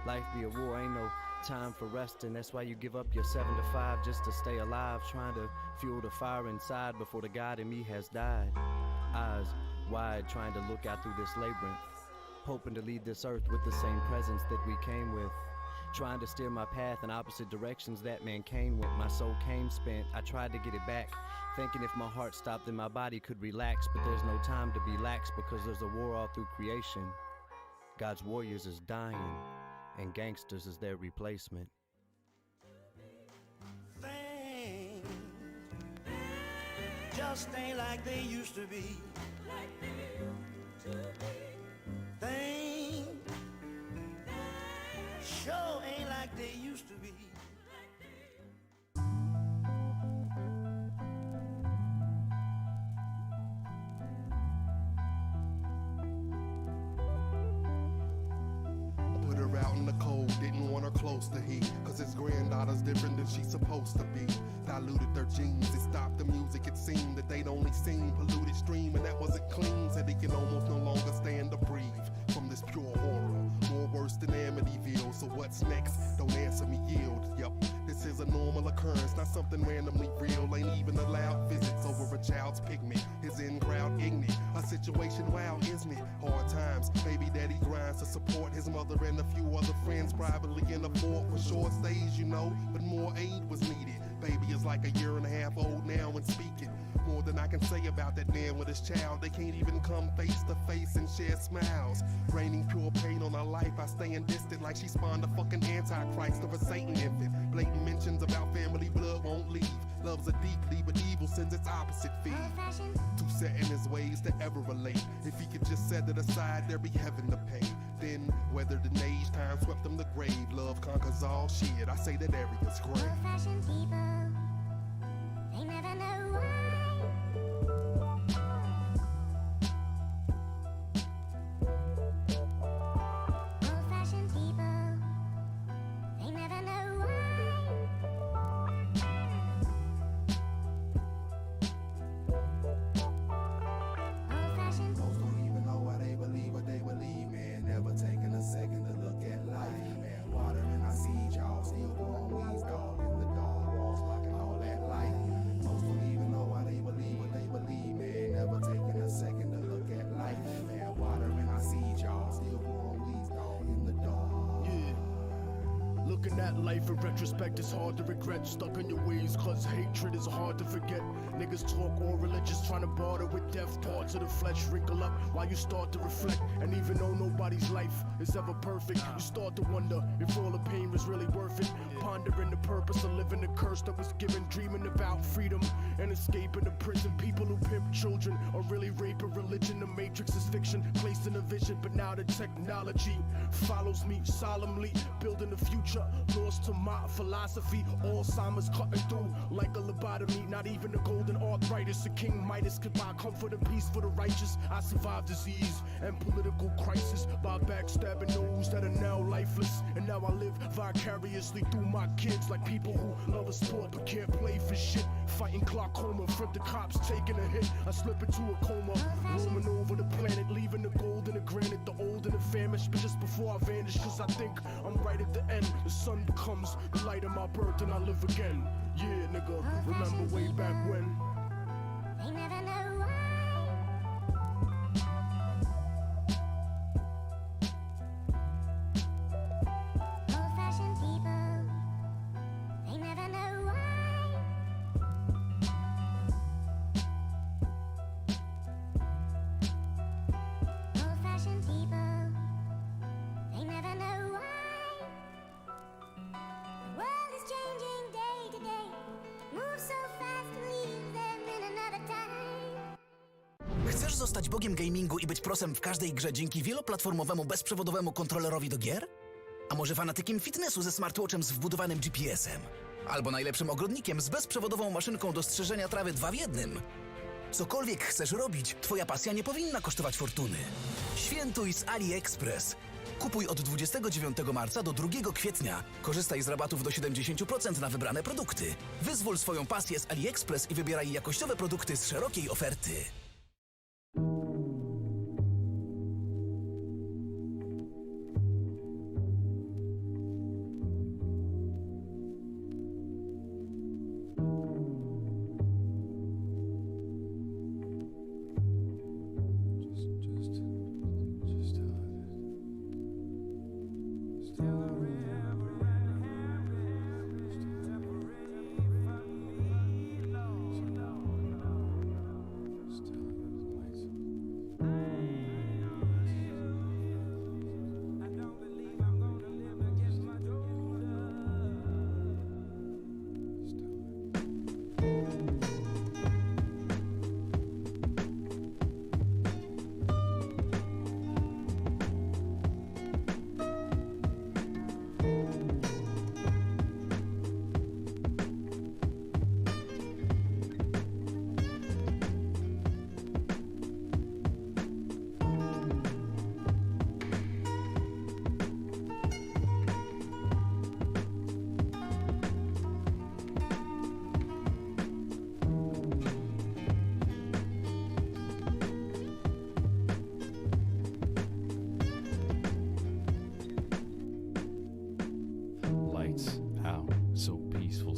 P: Life be a war, ain't no time for resting. That's why you give up your 7 to 5 just to stay alive, trying to fuel the fire inside before the God in me has died. Eyes wide, trying to look out through this labyrinth, hoping to leave this earth with the same presence that we came with. Trying to steer my path in opposite directions that man Cain went. My soul came spent, I tried to get it back, thinking if my heart stopped then my body could relax. But there's no time to be lax, because there's a war all through creation. God's warriors is dying, and gangsters is their replacement.
Q: Things just ain't like they used to be. Things sure ain't like they used to be.
G: Put her out in the cold, didn't want her close to heat, cause his granddaughter's different than she's supposed to be. Diluted their genes, it stopped the music, it seemed that they'd only seen polluted stream, and that wasn't clean. Said he can almost no longer stand to breathe from this pure horror, more worse than Amityville. So what's next? Don't answer me, yield. Yep, this is a normal occurrence, not something randomly real. Ain't even allowed visits over a child's pigment. His in-crowd ignorant, a situation wild, isn't it? Hard times, baby daddy grinds to support his mother and a few other friends privately in a fort for short stays, you know, but more aid was needed. Baby is like a 1.5 years old now and speaking. More than I can say about that man with his child. They can't even come face to face and share smiles. Raining pure pain on her life, I staying distant like she spawned a fucking antichrist or a Satan infant. Blatant mentions about family blood won't leave. Loves her deeply, but evil sends its opposite feed. Too set in his ways to ever relate. If he could just set it aside, there be heaven to pay. Then, weathered in age, time swept them the grave. Love conquers all shit, I say that area's great.
K: Old-fashioned people, they never know why.
H: Looking at life in retrospect, it's hard to regret. Stuck in your ways, cause hatred is hard to forget. Niggas talk all religious, trying to barter with death. Parts of the flesh wrinkle up while you start to reflect. And even though nobody's life is ever perfect, you start to wonder if all the pain was really worth it. Pondering the purpose of living the curse that was given. Dreaming about freedom and escaping the prison. People who pimp children are really raping religion. The matrix is fiction, placed in a vision. But now the technology follows me solemnly, building the future, lost to my philosophy. Alzheimer's cutting through like a lobotomy. Not even the golden arthritis of King Midas could buy comfort and peace for the righteous. I survived disease and political crisis by backstabbing those that are now lifeless. And now I live vicariously through my kids, like people who love a sport but can't play for shit. Fighting glaucoma from the cops taking a hit. I slip into a coma, roaming over the planet, leaving the gold and the granite, the old and the famished. But just before I vanish, cause I think I'm right at the end. The sun becomes the light of my birth and I live again. Yeah, nigga, remember way back when.
K: They never know why. Old-fashioned people, they never know why. Old-fashioned people, they never know why. The world is changing day to day. Move so fast to leave them in another time.
R: Chcesz zostać bogiem gamingu i być prosem w każdej grze dzięki wieloplatformowemu bezprzewodowemu kontrolerowi do gier? A może fanatykiem fitnessu ze smartwatchem z wbudowanym GPS-em? Albo najlepszym ogrodnikiem z bezprzewodową maszynką do strzeżenia trawy 2 w 1? Cokolwiek chcesz robić, twoja pasja nie powinna kosztować fortuny. Świętuj z AliExpress. Kupuj od 29 marca do 2 kwietnia. Korzystaj z rabatów do 70% na wybrane produkty. Wyzwól swoją pasję z AliExpress i wybieraj jakościowe produkty z szerokiej oferty.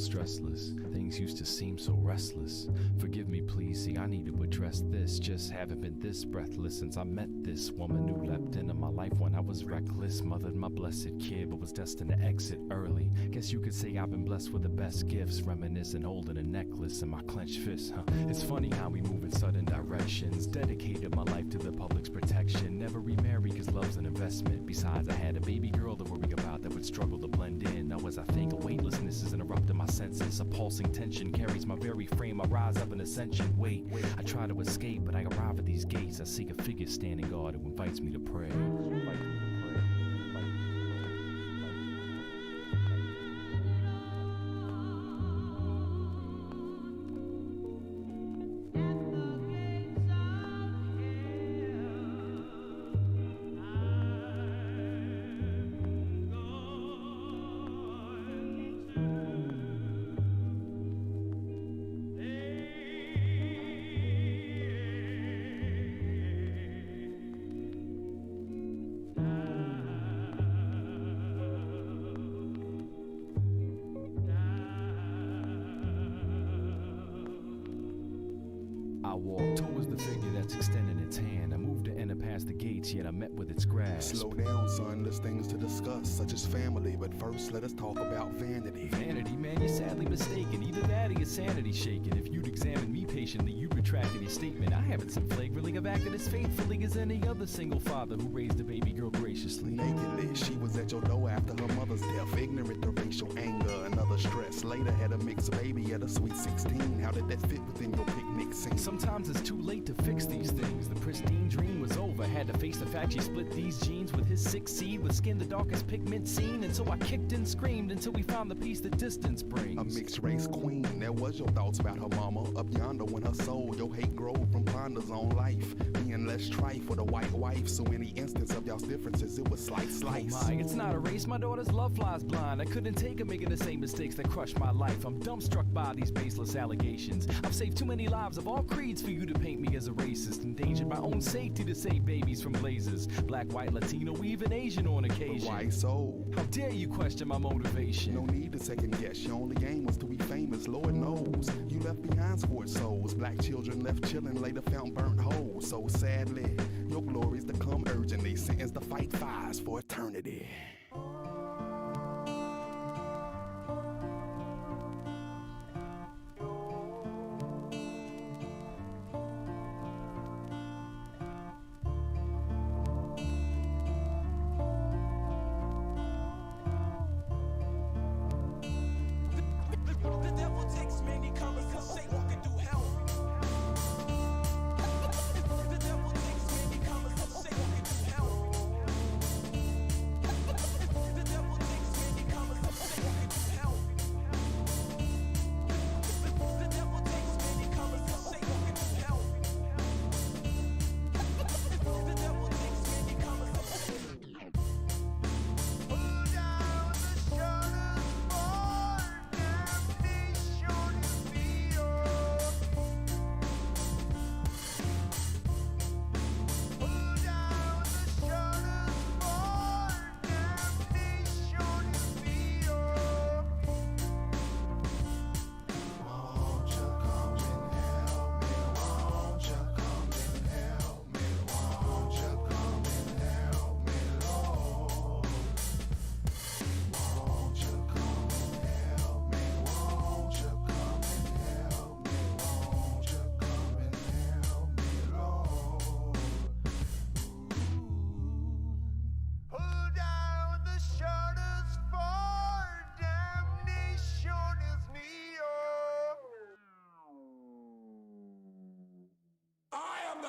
S: Stressless. Things used to seem so restless. Forgive me, please. See, I need to address this. Just haven't been this breathless since I met this woman who leapt into my life when I was reckless. Mothered my blessed kid, but was destined to exit early. Guess you could say I've been blessed with the best gifts. Reminiscing, holding a necklace in my clenched fist. It's funny how we move in sudden directions. Dedicated my life to the public's protection. Never remarry cause love's an investment. Besides, I had a baby girl to worry about that would struggle to blend in. Now as I think, weightlessness is interrupting my senses. A pulsing tension carries my very frame. I rise up in ascension. Wait, I try to escape, but I arrive at these gates. I seek a figure standing guard who invites me to pray. I walk towards the figure that's extending its hand. I move to enter past the gates, yet I'm met with its grasp.
J: Slow down, son, there's things to discuss, such as family, but first let us talk about vanity.
S: Vanity, man, you're sadly mistaken. Either that or your sanity shaken. If you'd examined me patiently, you'd retracted your statement. I haven't some flagrantly. I've acted as faithfully as any other single father who raised a baby girl graciously.
J: Nakedly, she was at your door after her mother's death, ignorant to racial anger and other stress. Later had a mixed baby at a sweet 16. How did that fit within your picnic scene?
S: Sometimes it's too late to fix these things. The pristine dream was over. Had to face the fact she split these jeans with his 6 seed, with skin the darkest pigment seen. And so I kicked and screamed until we found the peace that distance brings.
J: A mixed race queen, there was your thoughts about her mama. Up yonder when her soul, your hate growed from ponders on life. Being less strife for the white wife, so any instance of y'all's differences, it was slice.
S: Oh my, it's not a race, my daughter's love flies blind. I couldn't take her making the same mistakes that crushed my life. I'm dumbstruck by these baseless allegations. I've saved too many lives of all creeds for you to paint me as a racist. Endangered my own safety to save babies from blazes. Black, white, Latino, even Asian on occasion.
J: Why so?
S: How dare you question my motivation?
J: No need to second guess, your only aim was to be famous, Lord knows. You left behind sport souls, black children left chillin', later found burnt holes. So sadly, your glories to come urgently, sentenced to fight fires for eternity.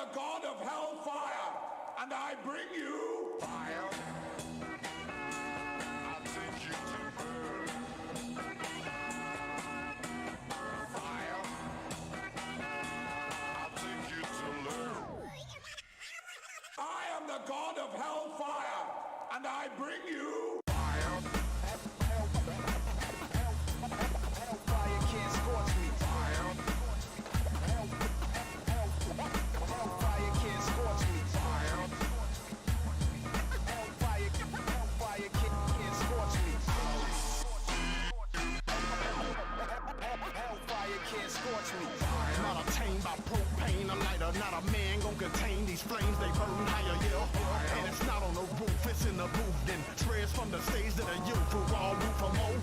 T: the god of hellfire, and I bring you fire. I take you to burn. Fire. I take you to learn. I am the god of hellfire, and I bring you fire.
H: Hellfire can't scorch me. Fire. Hellfire can't scorch me. Fire. Hellfire can't scorch me. Hellfire can't scorch me. Not attained by propane, a lighter, not a man gon' contain these flames, they burn higher, yeah. And it's not on the roof, it's in the booth, then spreads from the stage to the youth who all root for more.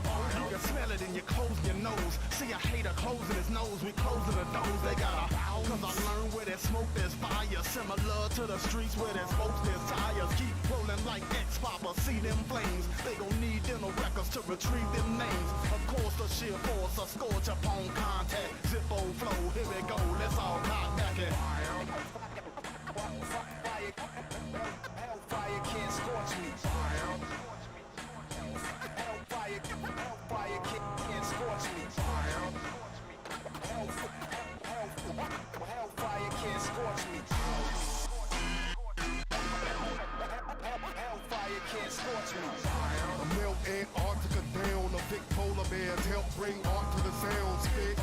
H: You can smell it in your clothes, your nose. See a hater closing his nose, we closing the doors, they got a house. Cause I learned where there's smoke, there's fire. Similar to the streets where there's folks, there's tires. Keep rolling like X-Papa, see them flames. They gon' need dental records to retrieve them names. Of course the sheer force, a scorch upon contact. Zippo flow, here we go, let's all knock back it. Hellfire can't scorch me. Hellfire can't scorch me. Hellfire can't scorch me. Hellfire can't scorch me.
G: Melt Antarctica down, the big polar bears help bring art to the sound. Spit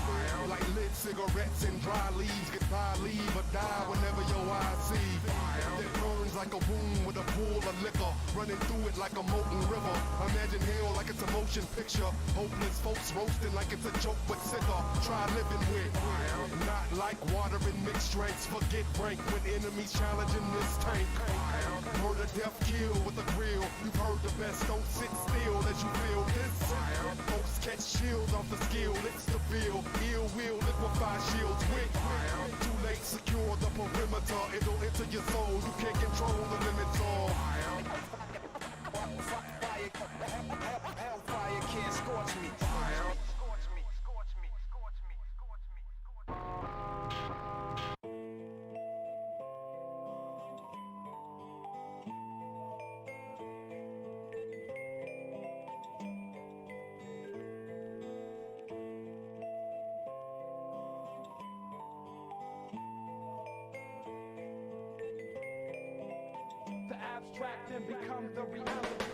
G: like lit cigarettes and dry leaves. Goodbye, leave or die whenever your eyes see. That burns like a wound with a pool of liquor running through it like a molten river. Imagine hell like it's a motion picture. Hopeless folks roasting like it's a joke but sicker. Try living with not like water in mixed drinks. Forget rank when enemies challenging this tank. Murder, death, kill with a grill. You've heard the best, don't sit still as you feel this. Folks catch shields off the skill, it's the bill. Ill will liquefy shields with. Too late, secure the perimeter. It'll enter your soul, you can't control the limits of.
H: Hellfire can't scorch me.
M: The abstract and become the reality.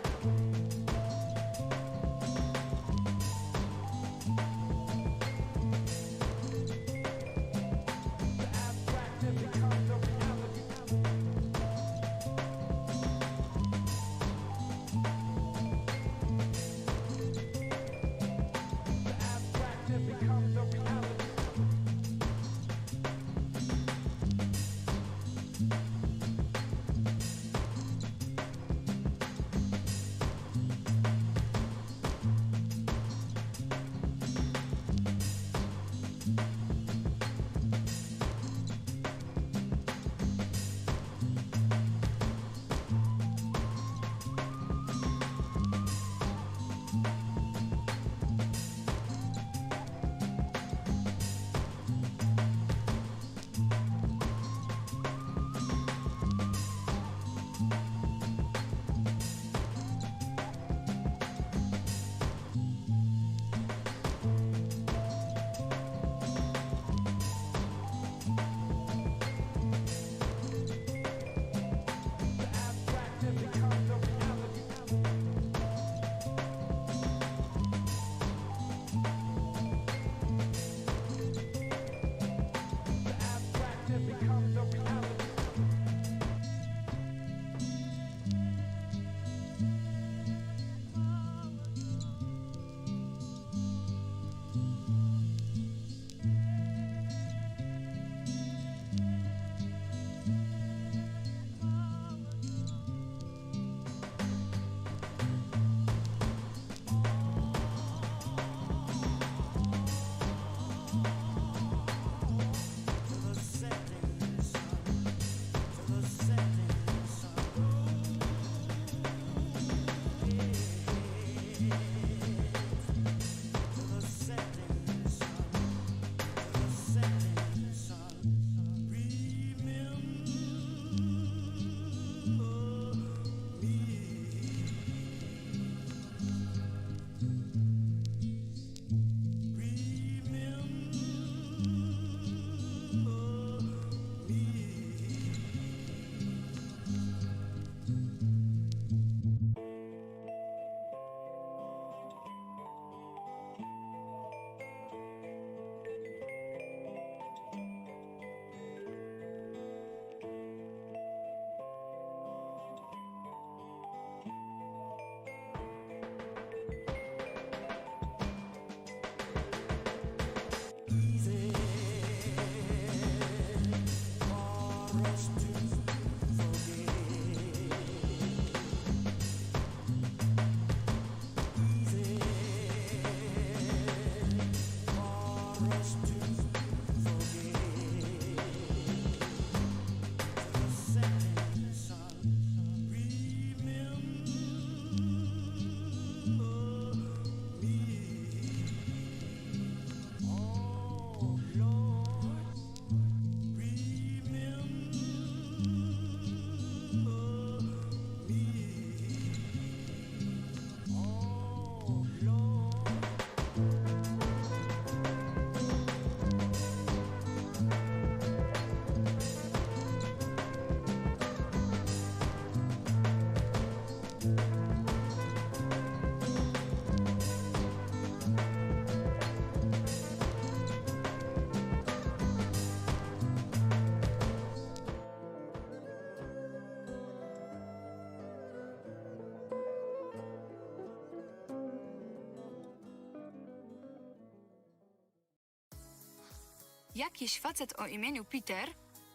L: Jakiś facet o imieniu Peter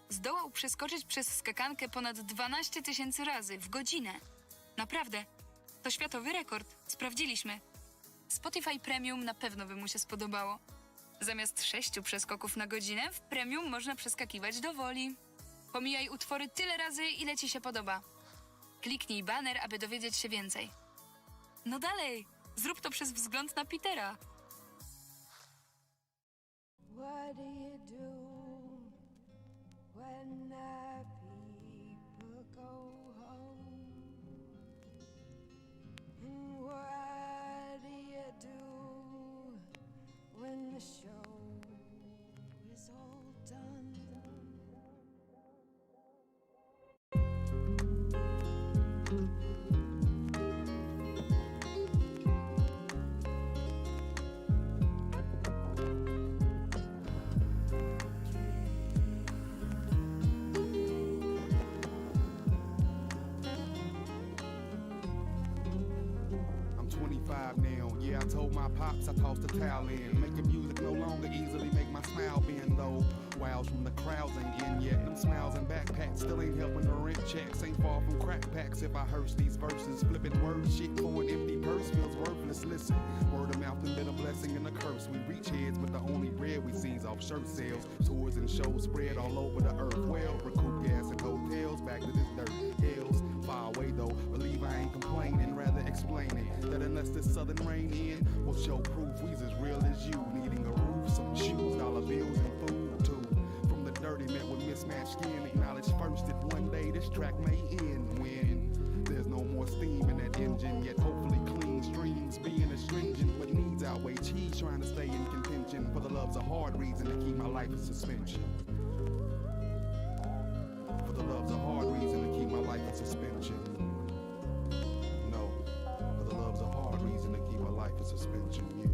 L: zdołał przeskoczyć przez skakankę ponad 12 000 razy w godzinę. Naprawdę, to światowy rekord. Sprawdziliśmy. Spotify Premium na pewno by mu się spodobało. Zamiast 6 przeskoków na godzinę, w Premium można przeskakiwać do woli. Pomijaj utwory tyle razy, ile ci się podoba. Kliknij baner, aby dowiedzieć się więcej. No dalej, zrób to przez wzgląd na Petera.
D: What do you do when the people go home? And what do you do when the show is all done?
J: Now, yeah, I told my pops I tossed the towel in. Making music no longer easily make my smile bend though. Wows from the crowds ain't getting yet. Them smiles and backpacks still ain't helping the rent checks. Ain't far from crack packs if I hearse these verses. Flipping word shit for an empty purse feels worthless. Listen, word of mouth has been a blessing and a curse. We reach heads, but the only bread we see's off shirt sales. Tours and shows spread all over the earth. Well, recoup gas and hotels, back to this dirt. Hills, far away though. Believe I ain't complaining, rather explaining that unless this southern rain in, will show proof we's as real as you. Needing a roof, some shoes, dollar bills, and food too. From the dirty met with mismatched skin, acknowledge first that one day this track may end when there's no more steam in that engine. Yet hopefully clean streams being astringent, but needs outweigh cheese trying to stay in contention. For the love's a hard reason to keep my life in suspension. For the love's a hard reason to keep my life in suspension. No, for the love's a hard reason to keep my life in suspension, yeah.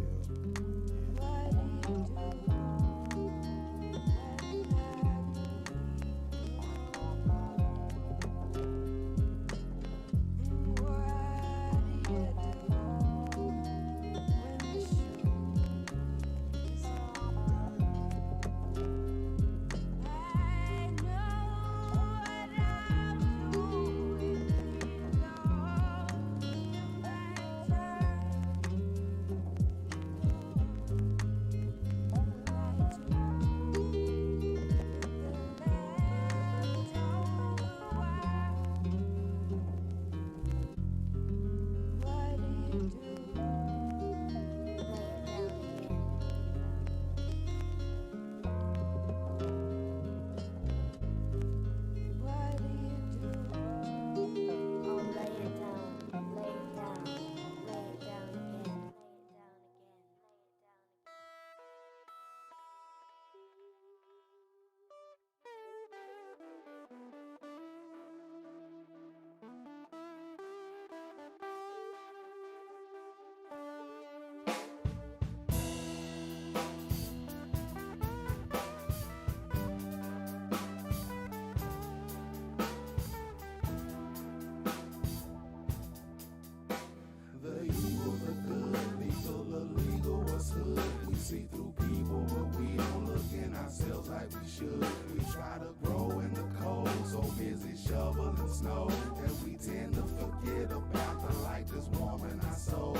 J: See through people, but we don't look in ourselves like we should. We try to grow in the cold, so busy shoveling snow that we tend to forget about the light that's warming our soul.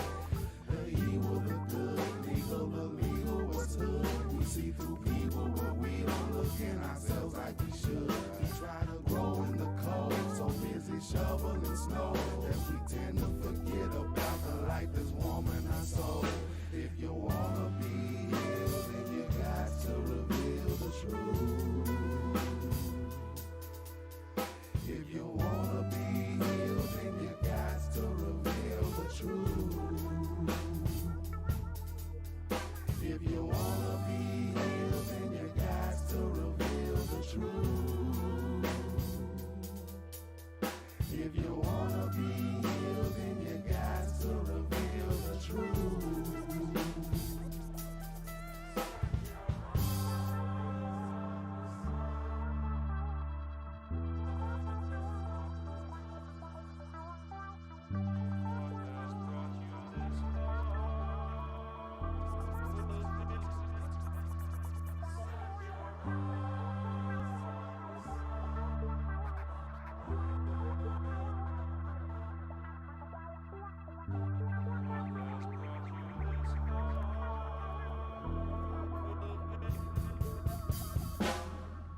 J: The evil, the good, legal, the legal was hood. We see through people, but we don't look in ourselves like we should. We try to grow in the cold, so busy shoveling snow that we tend to forget about the light that's warming our soul. If you wanna be healed, then you got to reveal the truth. If you wanna be healed, then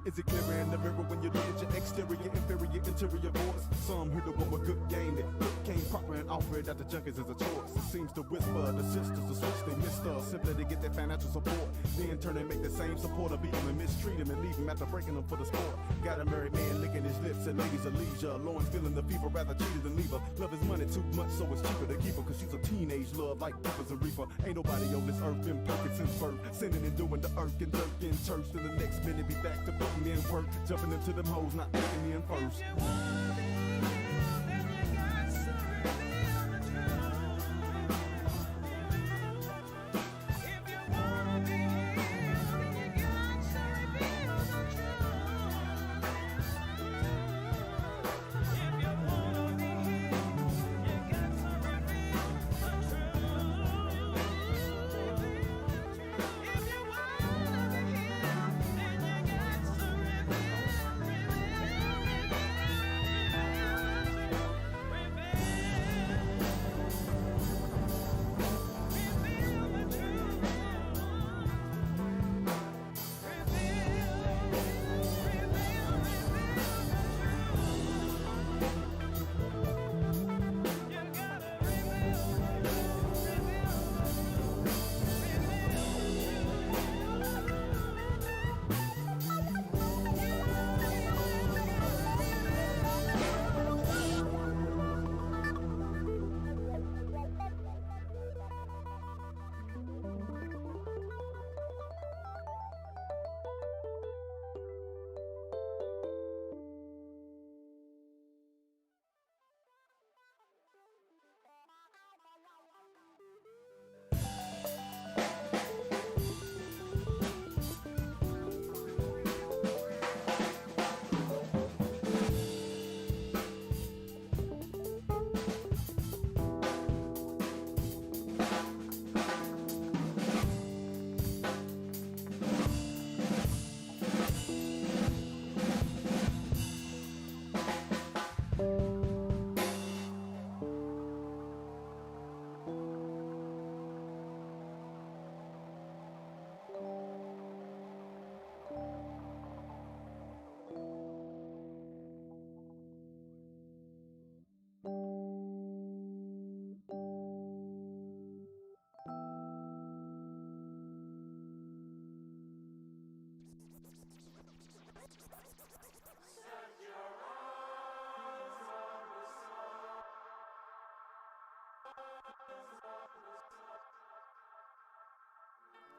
H: Is it clearer in the mirror when you look at your exterior, inferior, interior voice? Some heard the one with good game that came proper and offered that the junkies as a choice. It seems to whisper the sisters, the switch they missed us, simply to get that financial support. Then turn and make the same supporter beat him and mistreat him and leave him after breaking him for the sport. Got a married man licking his lips and ladies of leisure. Lawrence feeling the fever, rather cheated than leave her. Love his money too much, so it's cheaper to keep her. Cause she's a teenage love like Peppers and Reaper. Ain't nobody on this earth been perfect since birth. Sinning and doing the irk and jerk in church. Then the next minute be back to putting in work. Jumping into them hoes, not picking in first.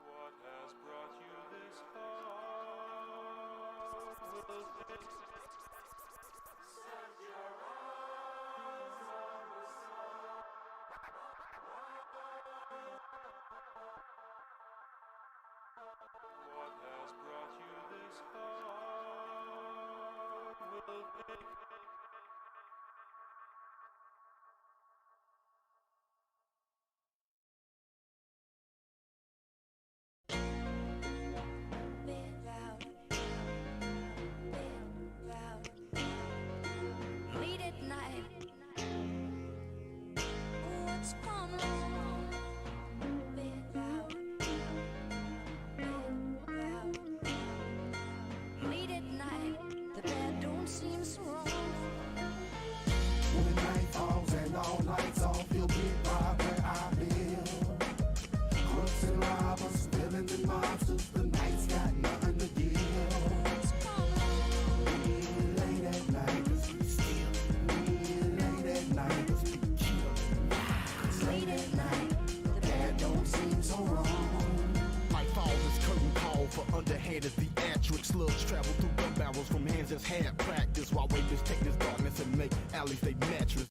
M: What has brought you this far? Set your eyes on the sun. What has brought you this far will make
D: Late at night, what's gone wrong? Bed loud, late at night, the bed don't seem so wrong.
J: When the night falls and all lights off, you'll get right where I live. Crooks and robbers, villains and monsters, the night's got nothing to give. Late at night, late at night, the bed don't seem so wrong.
H: Like fall this curtain call for underhanded theatrics. Slugs travel through gun barrels from hands that's had practice. While waiters take this darkness and make alleys they mattress.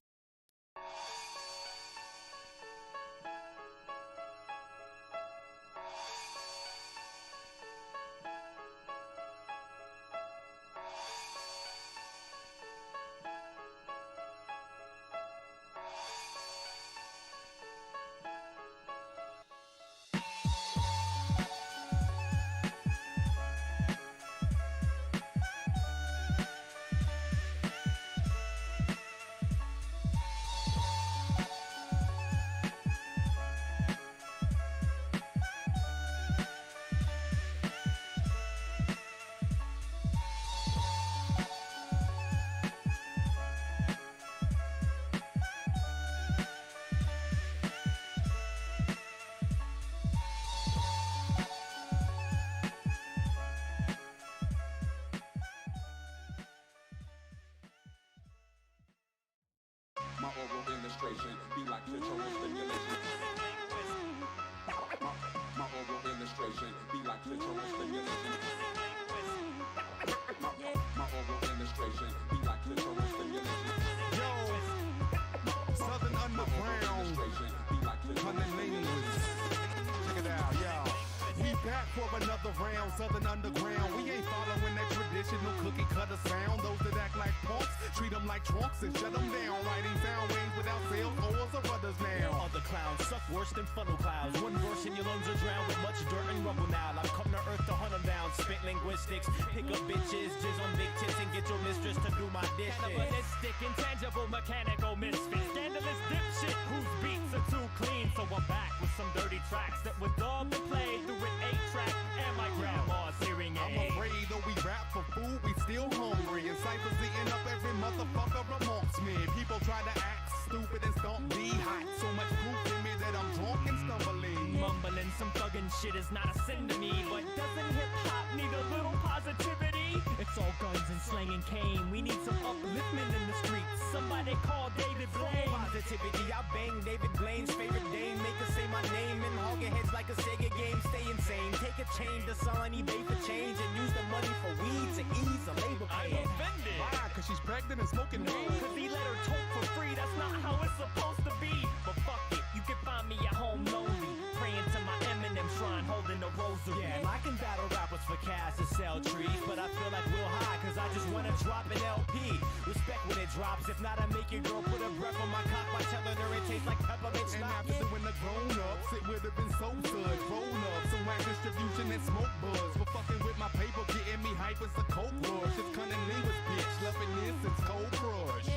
G: for another round, Southern Underground. We ain't following that traditional cookie cutter sound. Those that act like punks, treat them like trunks and shut them down. Writing sound waves without sales oars or others now.
U: Other clowns suck worse than funnel clouds. One verse and your lungs are drowned with much dirt and rubble now. I've come to earth to hunt them down. Spit linguistics, pick up bitches, jizz on big tits and get your mistress to do my dishes.
M: Cannibalistic, intangible, mechanical misfit. Scandalous dipshit whose beats are too clean. So I'm back with some dirty tracks that would all be played through an 8-track and my grandma's hearing aid.
G: I'm afraid though we rap for food, we still hungry. And ciphers eating up every motherfucker amongst me. People try to act stupid and stomp me hot. So much proof in me that I'm drunk and stumbling.
M: Mumbling some thuggin' shit is not a sin to me. But doesn't hip-hop need a little positivity? It's all guns and slanging cane. We need some upliftment in the streets. Somebody call David Blaine.
U: Positivity, I bang David Blaine's favorite dame. Make her say my name and hog your heads like a Sega game. Stay insane, take a chain to sell on eBay for change and use the money for weed to ease a labor pain.
M: I'm offended.
G: Why? Cause she's pregnant and smoking weed?
M: Cause he let her talk for free. That's not how it's supposed to be. But fuck it, you can find me at home lonely, praying to my Eminem shrine, holding a rosary.
U: Yeah, I can battle rappers for cash to sell trees, but I feel like Will High, cause I just wanna drop an LP. Respect when it drops, if not I make your girl put a breath on my cock by telling her it tastes like peppermint
G: And
U: snot.
G: after doing the grown-ups, it would've been so good. Roll up some whack distribution and smoke buzz. For fucking with my paper, getting me hype as a coke rush. It's cunning linguist, bitch, loving this since Cold Crush.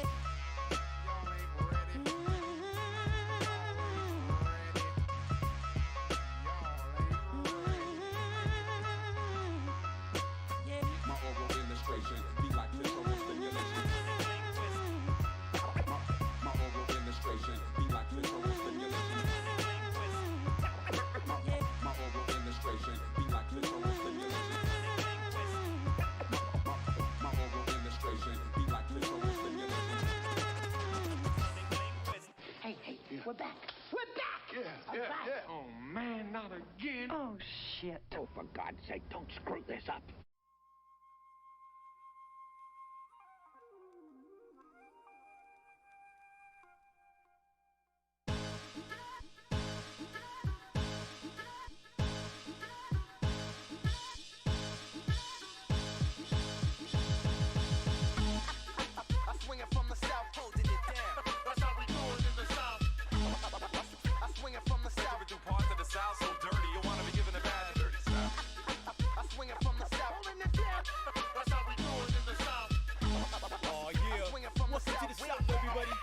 T: My oral illustration be like clitoral stimulation. My oral illustration be like clitoral stimulation. My oral illustration be like clitoral stimulation. My oral illustration be like clitoral stimulation.
F: Hey, we're back. We're back!
T: Yeah. Oh man, not again.
F: Oh, shit. Oh, for God's sake, don't screw this up.
V: I swing it from the south, holding it down. That's how we do it in the south. I swing it from the south.
W: Do parts of the south so dirty, you wanna be given a bad dirty south.
V: I swing it from the south, holding it down. That's how we do it in the south.
U: Oh yeah, welcome to the South, everybody.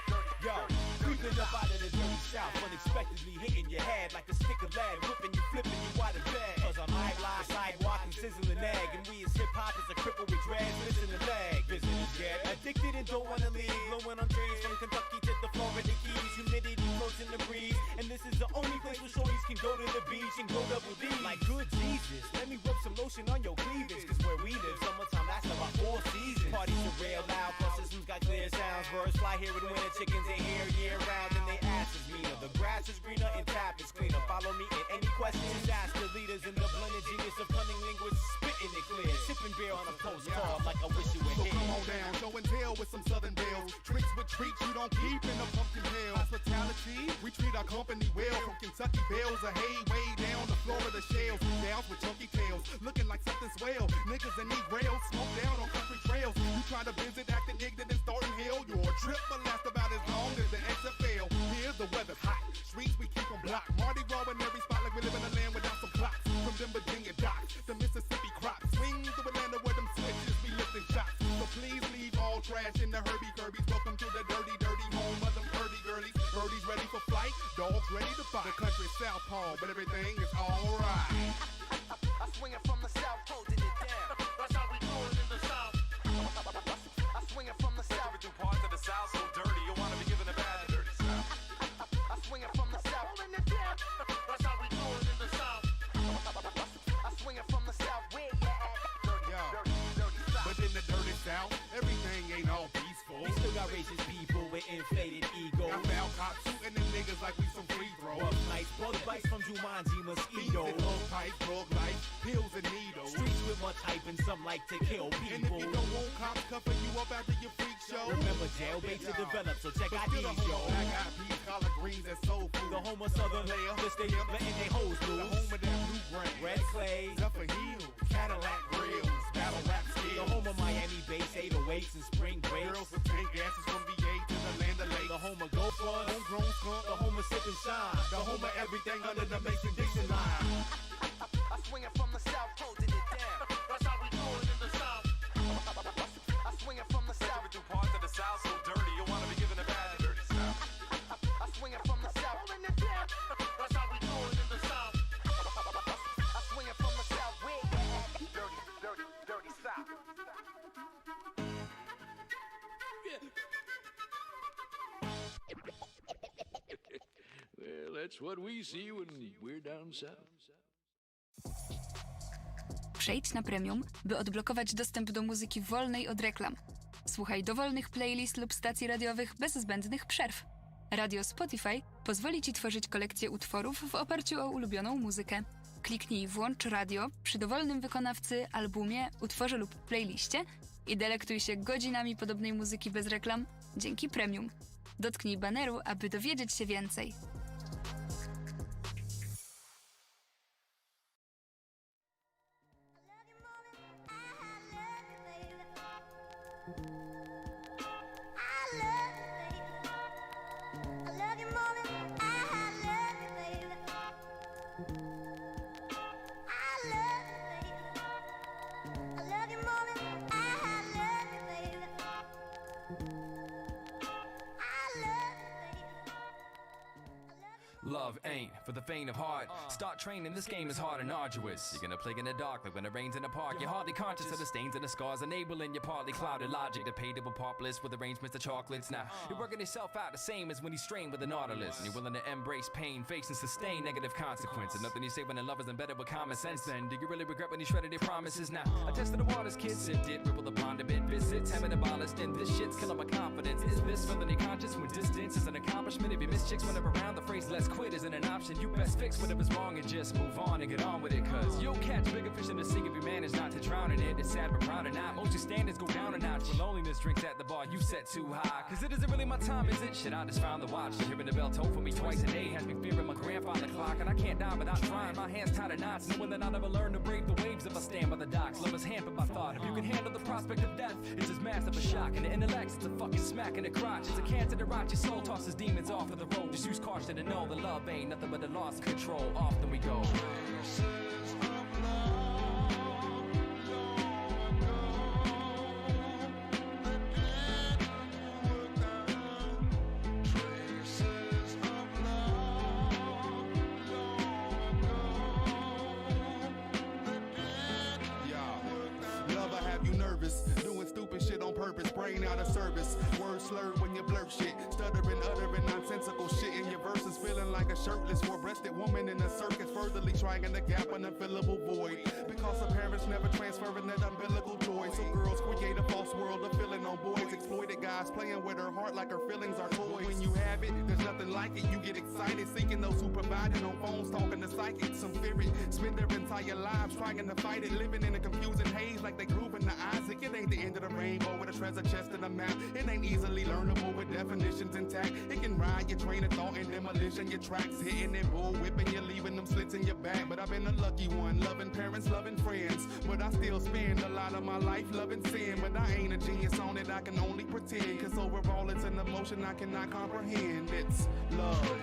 U: Yo, creeping up out of the dirty South, unexpectedly hitting your head like a stick of lead, whipping you, flipping you out of bed. Cause I'm high line, sidewalk and sizzling egg, and we as hip-hop is a cripple with dreads, missing a leg. Visitors get addicted and don't wanna leave, blowing on trains from Kentucky to the Florida Keys. Humidity floats in the breeze, and this is the only place where shorties can go to the beach and go double D. Like good Jesus, let me rub some lotion on your cleavage, cause where we live, summertime lasts about 4 seasons. Parties are real loud, plus systems got clear sounds. Birds fly here with winter chickens in here year round, and they ass is meaner. The grass is greener and tap is cleaner. Follow me in any questions, ask the leaders in the blended genius of cunning linguists, spitting it clear, sipping beer on a postcard like I wish you were
G: So
U: here.
G: come on down, show and tell with some southern bells. Tricks with treats you don't keep in a pumpkin pail. Hospitality, we treat our company well. From Kentucky bells of hay way down to Florida shells. Gals with chunky tails, looking like something swell. Niggas and Negroes smoke down on country trails. You try to visit acting ignorant and starting hell. Your trip will last about as long as the XFL. Here's the weather hot, streets we keep on block. Mardi Gras in every spot like we live in a land without some clocks. From them Virginia docks, the Mississippi crops. Swing to Atlanta where them switches be lifting shots. So please leave all trash in the Herbie Kirby's. Welcome to the dirty, dirty home of them dirty girlies. Birdies ready for flight, dogs ready to fight. The country southpaw, but everything is alright.
V: I swing it from the south, holding it down. That's how we do it in the south. I swing it from the south.
W: Do parts of the south so dirty, you wanna be given a bad dirty south.
V: I swing it from the south, holding it down. That's how we do it in the south. I swing it from the south, where you at? Dirty south.
G: But in the dirty south, everything ain't all peaceful.
U: We still got racist people with inflated egos.
G: I found cops shooting them niggas like we some free throws.
U: Rough nights, bug bites from Jumanji mosquitoes.
G: Love pipes, drug life, pills and needles.
U: Streets with much hype and some like to kill people.
G: And if you don't want cops cuffing you up after your freak show,
U: remember jailbait to develop, so check out these, yo.
G: Black eyed peas, collard greens, and soul food.
U: The home of Southern layer, just they letting they hoes
G: The
U: loose.
G: home of that blue brain,
U: Red clay,
G: Duffer Hills, Cadillac grills, battle rap skills.
U: the home of Miami bass, 808s and spring breaks.
G: Girls with pink asses from VA to the land of lake.
U: The home of Go Front,
G: Homegrown skunk,
U: the home of Sip and Shine,
G: the home of everything under the Mason-Dixon line.
V: I swing it from the south, holding it down. That's how we do it in the south. I swing it from the south.
W: We do parts of the South so dirty, you wanna be given a bad dirty South.
V: I swing it from the south, holding it down. That's how we do it in the south. I swing it from the south, where you at? Dirty, dirty, dirty south.
A: Well, that's what we see when we're down south.
L: Przejdź na premium, by odblokować dostęp do muzyki wolnej od reklam. Słuchaj dowolnych playlist lub stacji radiowych bez zbędnych przerw. Radio Spotify pozwoli Ci tworzyć kolekcję utworów w oparciu o ulubioną muzykę. Kliknij Włącz radio przy dowolnym wykonawcy, albumie, utworze lub playliście i delektuj się godzinami podobnej muzyki bez reklam dzięki premium. Dotknij baneru, aby dowiedzieć się więcej.
C: Love ain't for the faint of heart. Start training, this game is hard and arduous. You're gonna play in the dark like when it rains in the park. You're hardly conscious of the stains and the scars, enabling your partly clouded logic to pay double pop list with arrangements of chocolates. Now, you're working yourself out the same as when you strain with a nautilus. And you're willing to embrace pain, face and sustain negative consequences. Nothing you say when the love is embedded with common sense then. Do you really regret when you shredded your promises? Now, I tested the waters, kids, sipped it, ripple the pond a bit. Visits, having abolished, and this shit's killing my confidence. Is this feeling your conscious when distance is an accomplishment? If you miss chicks whenever around, the phrase let's quit isn't an option. You best fix whatever's wrong and just move on and get on with it. Cause you'll catch bigger fish in the sea if you manage not to drown in it. It's sad but proud or not. Most your standards go down a notch when loneliness drinks at the bar you set too high. Cause it isn't really my time, is it? Shit, I just found the watch. Hearing the bell toll for me twice a day has me fearing my grandfather clock. And I can't die without trying. My hands tied in knots, knowing that I'll never learn to brave the waves if I stand by the docks. Love is hampered by thought. If you can handle the prospect of death, it's as massive a shock. And the intellect's it's a fucking smack in the crotch. It's a cancer to rot your soul, tosses demons off of the road. Just use caution and know the love ain't nothing but a lost control. Often we go.
G: Doing stupid shit on purpose, brain out of service. Words slurred when you blurt shit, stuttering, uttering nonsensical shit in your verses. Feeling like a shirtless, four-breasted woman in a circus, furtherly trying to gap an unfillable void. Because her parents never transferring that umbilical joy. So girls create a false world of feeling on boys. Exploited guys playing with her heart like her feelings are toys. When you have it, there's nothing like it. You get excited, seeking those who provide it on phones, talking to psychics. Some fear it, spend their entire lives trying to fight it, living in a confusing haze like they grew in the Isaac. It ain't the end of the rainbow with a treasure chest and a map. It ain't easily learnable with definitions intact. It can ride your train of thought and demolition your tracks, hitting and bull whipping you, leaving them slits in your back. But I've been a lucky one, loving parents, loving friends. But I still spend a lot of my life loving sin. But I ain't a genius on it, I can only pretend. Cause overall it's an emotion I cannot comprehend. It's love.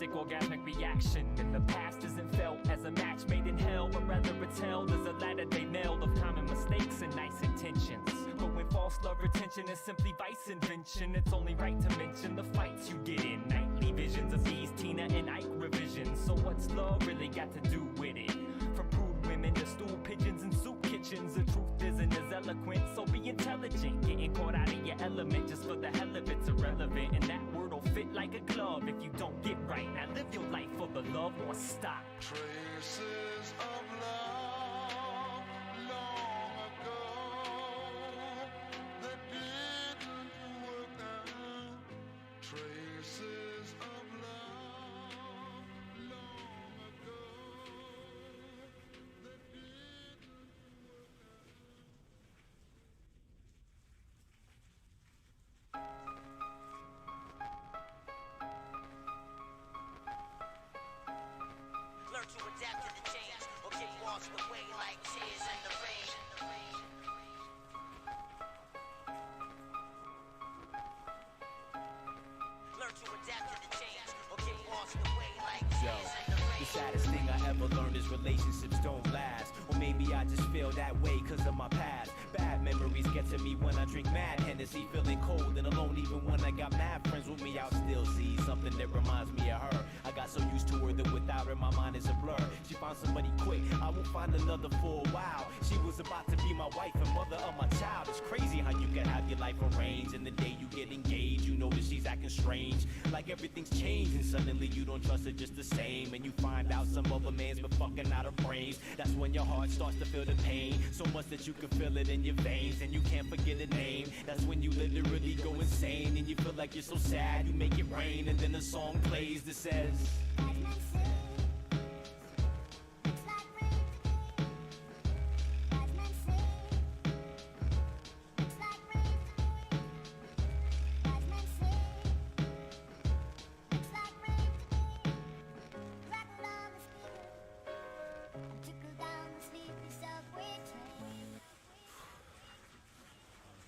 M: Orgasmic reaction, and the past isn't felt as a match made in hell, but rather it's held as a ladder-day nailed of common mistakes and nice intentions. But when false love retention is simply vice invention, it's only right to mention the fights you get in. Nightly visions of these Tina and Ike revisions. So what's love really got to do with it? From prude women to stool pigeons and soup kitchens, the truth isn't as eloquent, so be intelligent. Getting caught out of your element just for the hell of it's irrelevant. And that word'll fit like a glove if you don't get right. Now live your life for the love or stop.
T: Traces of love long ago that didn't work out. Traces of love long ago that didn't
V: Learn to adapt to the change or get washed away like tears in the rain. Learn to adapt to the change or get washed away like tears in the rain.
U: The saddest thing I ever learned is relationships don't last. Or maybe I just feel that way cause of my past. Bad memories get to me when I drink mad Hennessy. Feeling cold and alone even when I got mad friends with me. I'll still see something that reminds me of her. I got so used to her that without her my mind is a blur. She found somebody quick, I won't find another for a while. She was about to be my wife and mother of my child. It's crazy how you can have your life arranged, and the day you get engaged you notice she's acting strange. Like everything's changed and suddenly you don't trust her just the same. And you find out some other man's been fucking out her brains. That's when your heart starts to feel the pain, so much that you can feel it in your veins. And you can't forget a name. That's when you literally go insane. And you feel like you're so sad you make it rain. And then a song plays that says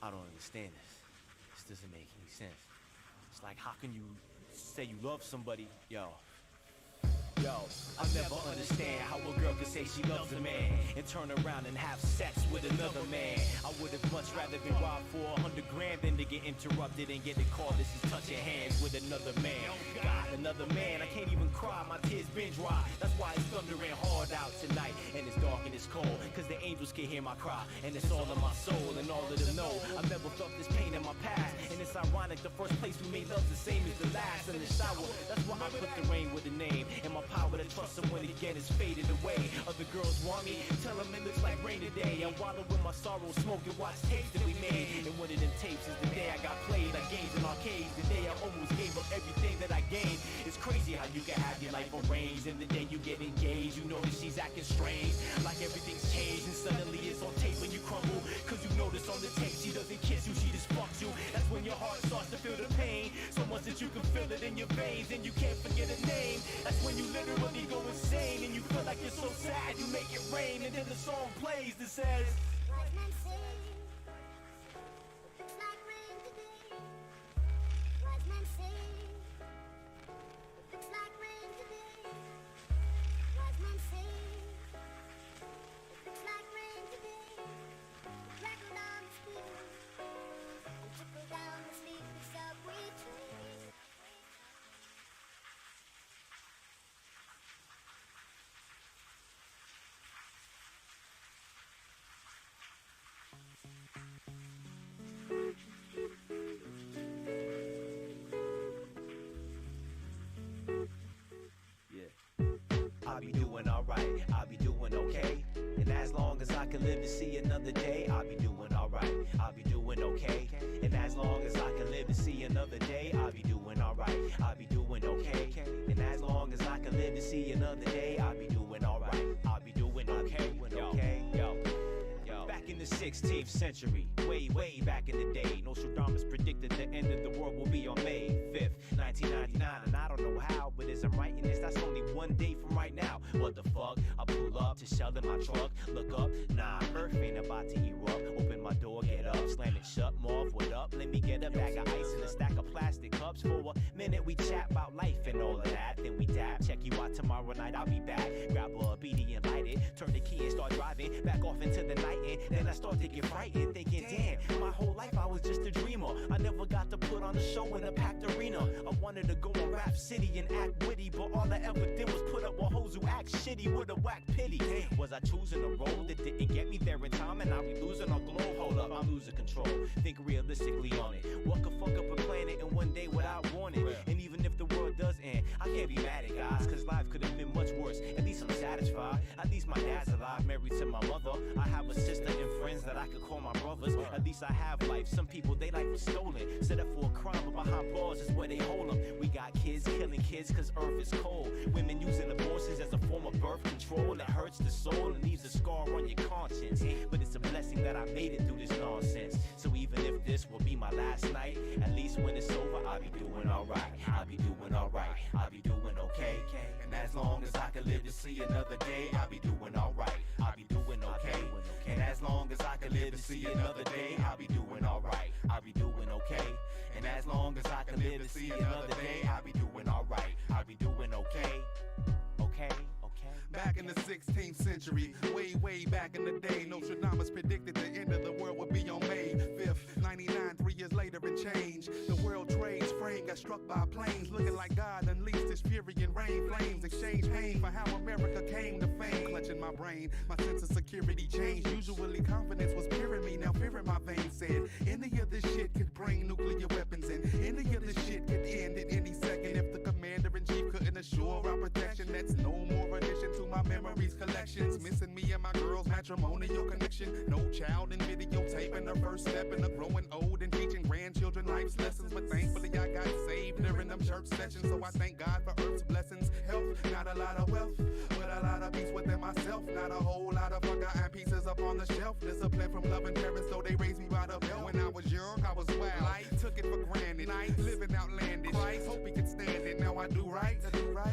U: I don't understand this. This doesn't make any sense. It's like, how can you say you love somebody? Yo, I never understand how a girl can say she loves a man and turn around and have sex with another man. I would have much rather been robbed for $100 grand than to get interrupted and get a call this is touching hands with another man. God, another man, I can't even cry, my tears been dry. That's why it's thundering hard out tonight, and it's dark and it's cold, cause the angels can hear my cry, and it's all in my soul, and all of them know I've never felt this pain in my past. And it's ironic, the first place we made love's the same as the last. In the shower, that's why I put the rain with a name, and my power to trust someone again is faded away. Other girls want me, tell them it looks like rain today. I wallow in my sorrow, smoke and watch tapes that we made. And one of them tapes is the day I got played. I games in arcades, the day I almost gave up everything that I gained. It's crazy how you can have your life arranged, and the day you get engaged, you notice she's acting strange. Like everything's changed, and suddenly it's on tape when you crumble. Cause you notice on the tape she doesn't kiss you, she just fucks you. That's when your heart starts to feel the pain, so much that you can feel it in your veins, and you can't forget a name. That's when you literally go insane, and you feel like you're so sad you make it rain. And then the song plays that says I'll be doing alright, I'll be doing okay. And as long as I can live to see another day, I'll be doing alright, I'll be doing okay. And as long as I can live to see another day, I'll be doing alright, I'll be doing okay. And as long as I can live to see another day, I'll be doing alright, I'll be doing okay. Yo, back in the 16th century, way back in the day, Nostradamus predicted the end of the world will be on May 5th, 1999. And I don't know how, but as I'm writing this, that's only one day from right now. What the fuck? I pull up to shell in my truck, look up, nah, Earth ain't about to erupt. Open my door, get up, slam it shut, Marv, what up? Let me get a bag of ice and a stack of plastic cups. For a minute we chat about life and all of that, then we dab. Check you out tomorrow night, I'll be back. Grab a BD and light it, turn the key and start driving back off into the night. And then I start to get frightened, thinking, damn, my whole life I was just a dreamer. I never got to put on a show in a packed arena. I wanted to go on Rap City and act witty, but all I ever did was put up with hoes who act shitty with a whack pity. Was I choosing a road that didn't get me there in time? And I'll be losing our glow. Hold up, I'm losing control. Think realistically on it. What could fuck up a planet in one day without warning? And even if the world does end, I can't be mad at guys, cause life could have been much worse. At least I'm satisfied. At least my dad's alive, married to my mother. I have a sister and friends that I could call my brothers. At least I have life. Some people, they life was stolen. Set up for a crime, but behind bars is where they hold them. We got kids killing kids cause earth is cold. Women using abortions as a form of birth control. It hurts the soul and leaves a scar on your conscience. But it's a blessing that I made it through this nonsense. So even if this will be my last night, at least when it's over, I'll be doing alright. I'll be doing alright. I'll be doing okay. And as long as I can live to see another day, I'll be doing alright. I'll be doing okay. And as long as I can live to see another day, I'll be doing alright. I'll be doing okay. And as long as I can live to see another day, I'll be doing alright. I'll be doing okay. Okay.
G: Back in the 16th century, way back in the day, Nostradamus predicted the end of the world would be on May 5th, 99, 3 years later it changed. The world trade's frame got struck by planes, looking like God unleashed his fury and rain flames. Exchange pain for how America came to fame. Clutching my brain, my sense of security changed. Usually confidence was peering me, now fear in my veins said, any of this shit could bring nuclear weapons in. Any of this shit could end at any second if the commander-in-chief couldn't assure our protection. That's no more addition to my memories collections. Missing me and my girl's matrimonial connection. No child in videotaping her first step in a growing old and teaching grandchildren life's lessons. But thankfully I got saved during them church sessions. So I thank God for earth's blessings. Health, not a lot of wealth, but a lot of peace within myself. Not a whole lot of forgotten pieces up on the shelf. Discipline from loving parents, so they raised me by the belt. When I was young, I was wild. Life took it for granted. Nice, living outlandish. Christ, hope he could stand it. Now I do right.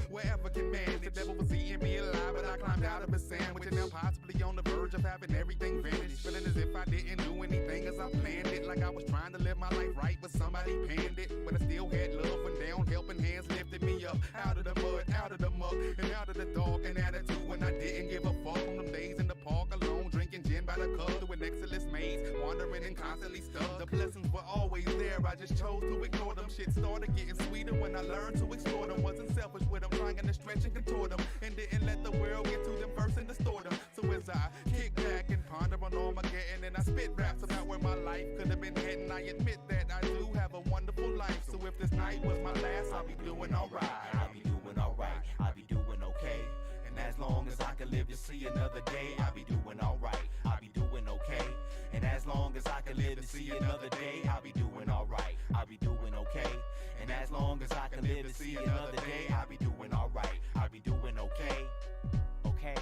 G: Wherever can manage. The devil was eating me alive, but I climbed out of a sandwich and now possibly on the verge of having everything vanished. Feeling as if I didn't do anything as I planned it. Like I was trying to live my life right, but somebody panned it. But I still had love when down, helping hands lifted me up. Out of the mud, out of the muck, and out of the dark and attitude when I didn't give a fuck. From them days in the park alone, drinking gin by the cup through an excellence maze, wandering and constantly stuck. The blessings were always there, I just chose to ignore them. Shit started getting sweeter when I learned to explore them. Wasn't selfish with them, trying to stretch and contort them, and didn't let the world get to them first and distort them. So as I kick back and ponder on Armageddon, and I spit raps about where my life could have been heading, I admit that I do have a wonderful life. So if this night was my last, I'll be doing alright. I'll be doing alright. I'll be doing okay. And as long as I can live to see another day, I'll be doing alright. I'll be doing okay. And as long as I can live to see another day, I'll be doing alright. I'll be doing okay. And as long as I can live to see another day, I'll be doing alright. I'll be doing okay. Okay.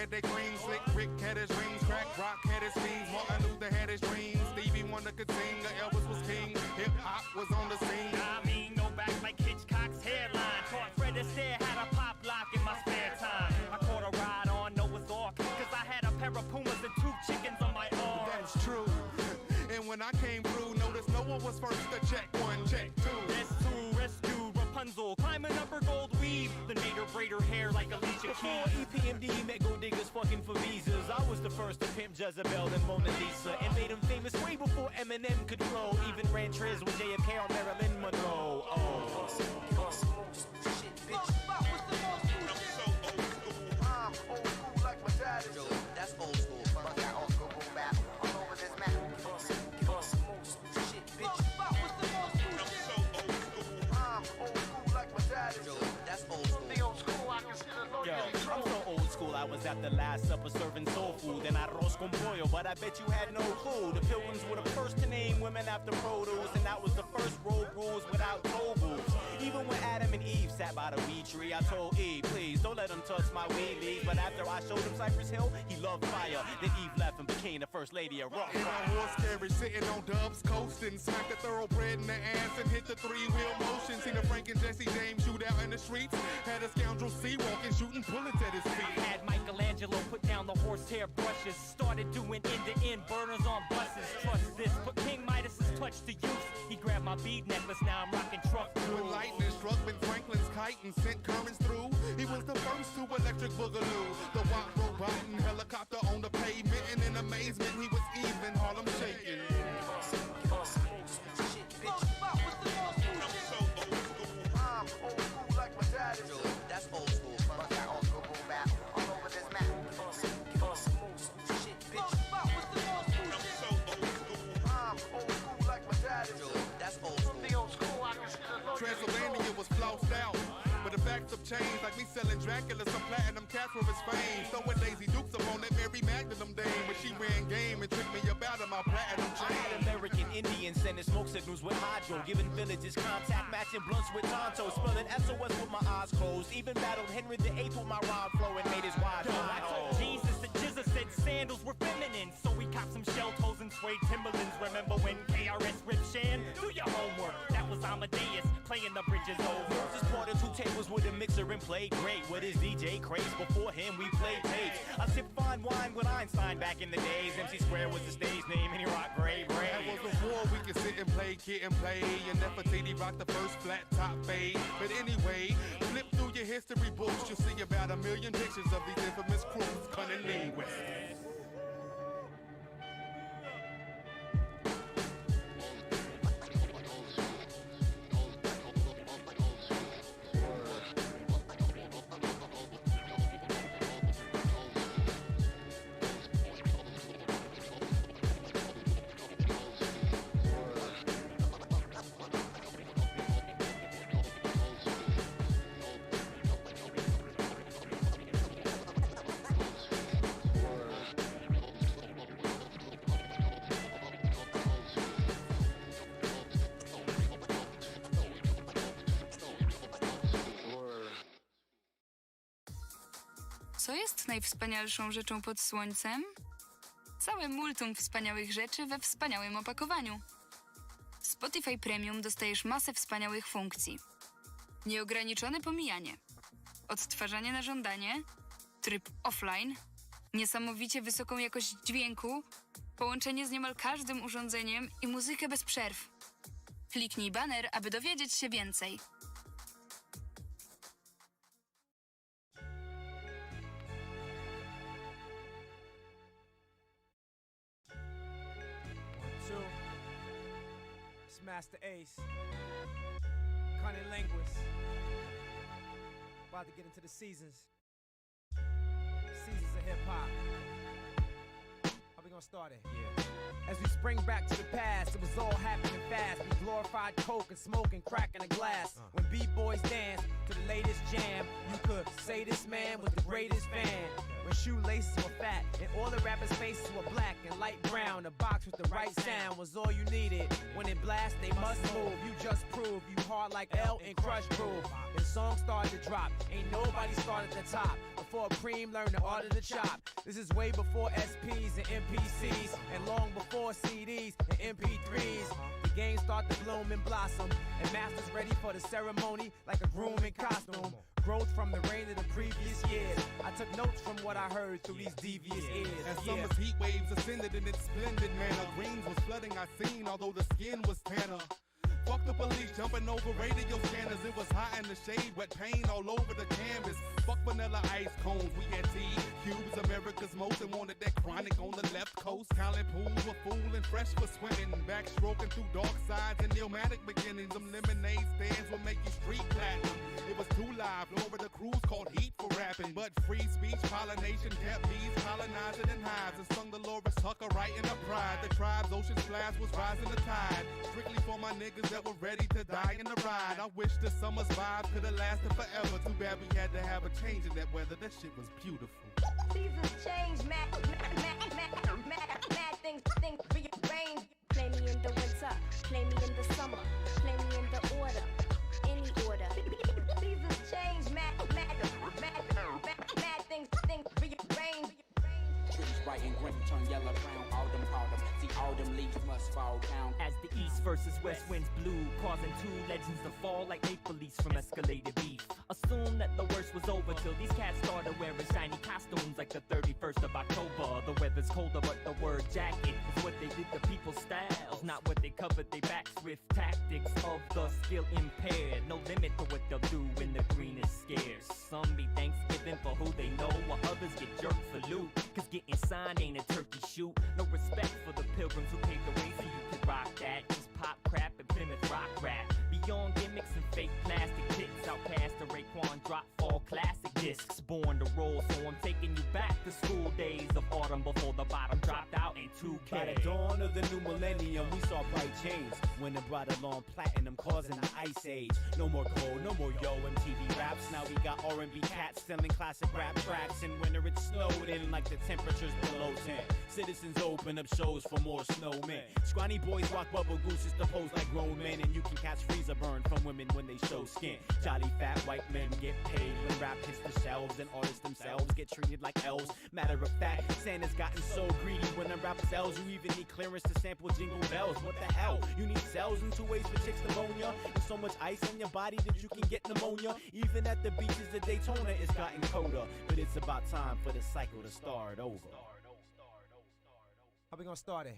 G: had their cream slick, Rick had his rings, crack rock had his fiends, Martin Luther had his dreams, Stevie Wonder could sing, Elvis was king, hip hop was on the scene.
M: I mean, no back like Hitchcock's hairline. Taught Fred Astaire how to pop lock in my spare time. I caught a ride on Noah's Ark, cause I had a pair of Pumas and 2 chickens on my arm.
G: That's true. And when I came through, noticed no one was first to check 1, check 2.
M: S2, rescue, Rapunzel, climbing up her gold weave, then made her braid her hair like Alicia Keys. Before EPMD met gold diggers fucking for visas, I was the first to pimp Jezebel and Mona Lisa, and made him famous way before Eminem could grow. Even ran triz with JFK on Marilyn Monroe. Oh.
V: I'm old school like my dad is. That's old school. Fuck that old school boom bap all over this map. I'm old school like my dad is. That's old school. The old school I consider low.
U: Yo, I'm so old school, I was at the Last Supper serving soul food and arroz con pollo, but I bet you had no clue. The Pilgrims were the first to name women after produce, and that was the first road rules without toll booths. Even when Adam and Eve sat by the weed tree, I told Eve, please don't let him touch my weed leaves. But after I showed him Cypress Hill, he loved fire. Then Eve left and became the first lady of rock.
G: In a horse carriage, sitting on Dubs, coasting, smack a thoroughbred in the ass and hit the 3-wheel motion. Seen a Frank and Jesse James shoot out in the streets. Had a scoundrel sea walking, shooting bullets at his feet.
M: I had Michelangelo put down the horsehair brushes, started doing end-to-end burners on buses. Trust this, put King Midas's touch to use. He grabbed my bead necklace, now I'm rocking truck crew.
G: When lightning struck Ben Franklin's kite and sent currents through, he was the first to electric boogaloo. The white robot and helicopter on the pavement, and in amazement he was even Harlem shaking.
V: I'm old school like my dad is. That's old school. Fuck that old school boom bap all over this map. I'm old school like my dad is. That's old school. The old school I consider low.
G: Transylvania was flossed out, but the facts have changed. Like me selling Dracula some platinum cats for his fame. Throwing Daisy Dukes up on that Mary Magdalene dame, but she ran game and tricked me about in my platinum
U: I
G: chain.
U: had American Indians sending smoke signals with hydro, giving villages contact, matching blunts with Tonto, spelling SOS with my eyes closed. Even battled Henry VIII with my rhyme flow and made his wives know.
M: I told Jesus that Jesus said sandals were feminine, so we copped some shell toes and suede Timberlands. Remember when KRS ripped Shan? Do your homework. That was Amadeus playing the bridges over.
U: Moses parted 2 tables with a mixer and played great with his DJ craze. Before him, we played tapes. I sipped fine wine with Einstein back in the days. MC Square was the stage name, and he rocked Brave Ray.
G: That was before we could sit and play, kid and play. And Nefertiti rocked the first flat top fade. But anyway, flip through your history books, you'll see about 1 million pictures of these infamous crews cunning linguists.
L: Co jest najwspanialszą rzeczą pod słońcem? Całe multum wspaniałych rzeczy we wspaniałym opakowaniu. W Spotify Premium dostajesz masę wspaniałych funkcji. Nieograniczone pomijanie, odtwarzanie na żądanie, tryb offline, niesamowicie wysoką jakość dźwięku, połączenie z niemal każdym urządzeniem i muzykę bez przerw. Kliknij baner, aby dowiedzieć się więcej.
B: Master Ace, cunning linguist. About to get into the seasons. Seasons of hip hop. How we gonna start it? Yeah. As we spring back to the past, it was all happening fast. We glorified coke and smoke and crack in a glass. When B-boys danced to the latest jam, you could say this man was the greatest fan. When shoelaces were fat and all the rappers' faces were black and light brown, a box with the right sound was all you needed. When it blasts, they must move. You just prove you hard like L and Crush proof. Then songs started to drop. Ain't nobody started at the top. before Cream learned the art of the chop. This is way before SPs and MPCs, and long before CDs and MP3s. The game start to bloom and blossom, and masters ready for the ceremony like a groom in costume. Growth from the rain of the previous years. I took notes from what I heard through these devious ears.
G: As summer's heat waves ascended in its splendid manner, greens was flooding I seen, although the skin was tanner. Fuck the police jumping over radio scanners. It was hot in the shade, wet paint all over the canvas. Fuck vanilla ice cones, we had tea. Cubes, America's most, and wanted that chronic on the left coast. College pools were full and fresh for swimming. Backstroking through dark sides and pneumatic beginnings. Them lemonade stands will make you street platinum. It was too live, over the cruise called Heat for rapping. But free speech, pollination, kept bees, colonizing in hives. And sung Dolores Tucker right in the pride. The tribe's ocean splash was rising the tide. Strictly for my niggas that were ready to die in the ride. I wish the summer's vibe could have lasted forever. Too bad we had to have a change in that weather. That shit was beautiful.
K: Seasons change, mad things rearrange. Play me in the winter, play me in the summer, play me in the order, any order. Seasons change, mad things rearrange.
E: Trees bright and green turn yellow brown, autumn. See autumn leaves must fall down.
M: As the east versus west winds blew, causing two legends to fall like maple leaves from escalated beef. Assume that the worst was over till these cats started wearing shiny costumes like the 31st of October. The weather's colder, but the word jacket is what they did to people's styles, not what they covered their backs with. Tactics of the skill impaired, no limit to what they'll do when the green is scarce. Some be Thanksgiving for who they know, while others get jerked for loot. Cause getting signed ain't a turkey shoot. No respect for the pilgrims who paved the way so you could rock that. Just pop crap and Plymouth rock rap. Beyond gimmicks and fake plastic dicks, out past the Raekwon drop fall classic discs. Born to roll, so I'm taking you back to school days of autumn before the bottom dropped out in 2K.
U: By the dawn of the new millennium, we saw bright change when it brought along platinum, causing the ice age. No more cold, no more yo MTV raps. Now we got R&B cats selling classic rap tracks. In winter it snowed in like the temperatures below 10. Citizens open up shows for more snowmen. Scrawny boys rock bubble gooses to pose like grown men, and you can catch freezer burn from women when they show skin. Jolly fat white men get paid when rap hits the shelves, and artists themselves get treated like elves. Matter of fact, Santa's gotten so greedy when the rap sells, you even need clearance to sample jingle bells. What the hell? You need cells in 2 ways for chicks pneumonia, and so much ice on your body that you can get pneumonia. Even at the beaches of Daytona, it's gotten colder, but it's about time for the cycle to start over.
B: How we gonna start it?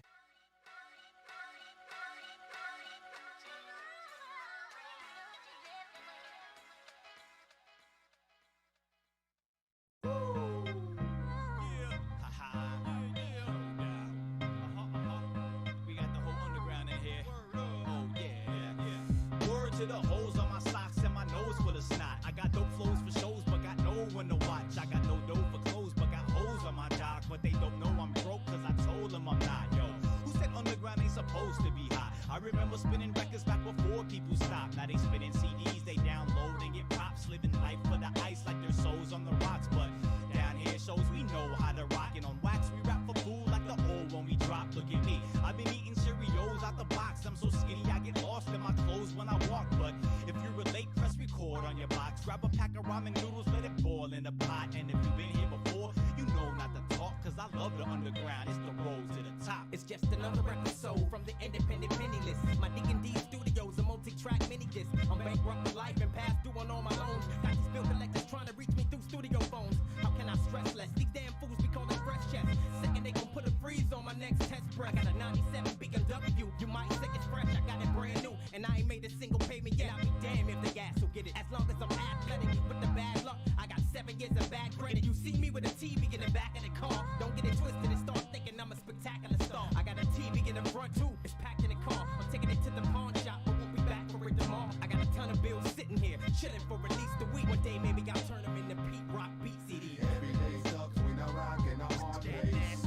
U: To the holes on my socks and my nose full of snot. I got dope flows for shows, but got no one to watch. I got no dough for clothes, but got holes on my jock. But they don't know I'm broke, cause I told them I'm not, yo. Who said underground ain't supposed to be hot? I remember spinning records back before people stopped. Now they spinning CDs, they download and get props. Living life for the ice like their souls on the rocks. But down here shows we know how to rock. And on wax we rap for food like the old when we drop. Look at me, I've been eating Cheerios out the box. I'm so skinny I get lost in my clothes when I walk. But if you relate, press record on your box. Grab a pack of ramen noodles, let it boil in a pot. And if you've been here before, you know not to talk, cause I love the underground, it's the road to the top.
B: It's just another record sold from the independent mini list. My D&D studios, a multi-track mini disc. I'm bankrupt with life and passed due on all my loans. Got these bill collectors trying to reach me through studio phones. How can I stress less? These damn fools be calling fresh checks. Second they gon' put a freeze on my next test press. I got a 97 BMW, you might think it's fresh. I got it brand new, and I ain't made a single payment yet. I'll be damn if the gas will get it. As long as I'm athletic, with the bad luck, I got 7 years of bad credit. You see me with a TV in the back of the car, don't get it twisted and start thinking I'm a spectacular star. I got a TV in the front too, it's packed in the car. I'm taking it to the pawn shop, but we'll be back for it tomorrow. I got a ton of bills sitting here, chilling for at least a week. One day maybe I'll turn them into Pete Rock beat CD.
J: Every day sucks when I rock and I'm on race.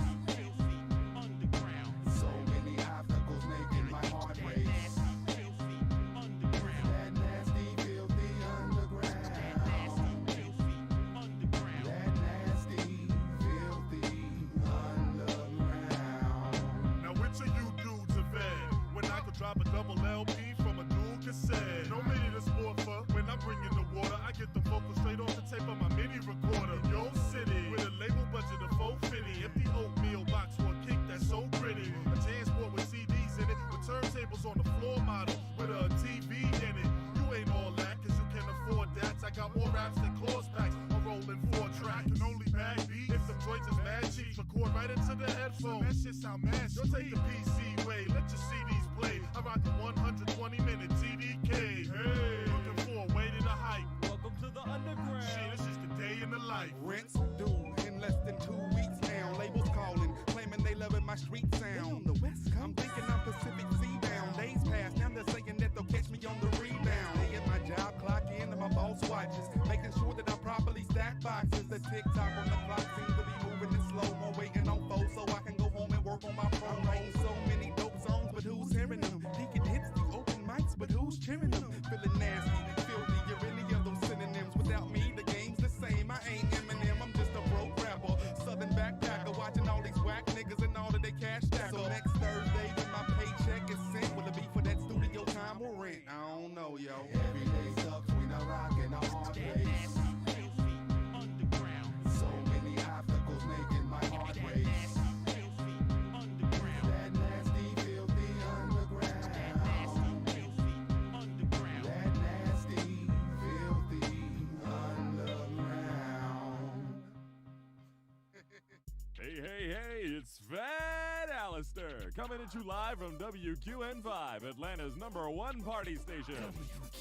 J: So many obstacles making my heart race. That nasty, filthy underground. That nasty, filthy underground.
I: Now which of you dudes are bad? When I could drop a double LP from a dual cassette. No mini to sport for. When I bring in the water, I get the vocal straight off the tape of my mini recorder. Yo,
G: street sound. The West Coast. I'm thinking I'm Pacific Sea bound. Days pass, now they're saying that they'll catch me on the rebound. They at my job, clock in, and my boss watches, making sure that I properly stack boxes. The tick-tock on the clock seems to be moving in slow-mo, waiting on foes so I can go home and work on my promo. So many dope songs, but who's hearing them? Deacon hits the open mics, but who's cheering them? Feeling nasty, filthy, you're any of those synonyms. Without me, the game's the same. I ain't Eminem, I'm just a broke rapper. Southern backpacker, watching all these whack niggas and all of their cash stacker. So next Thursday, when my paycheck is sent, will it be for that studio time or rent? I don't know, yo. Every day sucks, we not rocking our heart race. So many obstacles making my heart race. That nasty, filthy underground. That nasty, filthy underground.
N: Hey, it's Fat Alistair coming at you live from WQN5, Atlanta's #1 party station.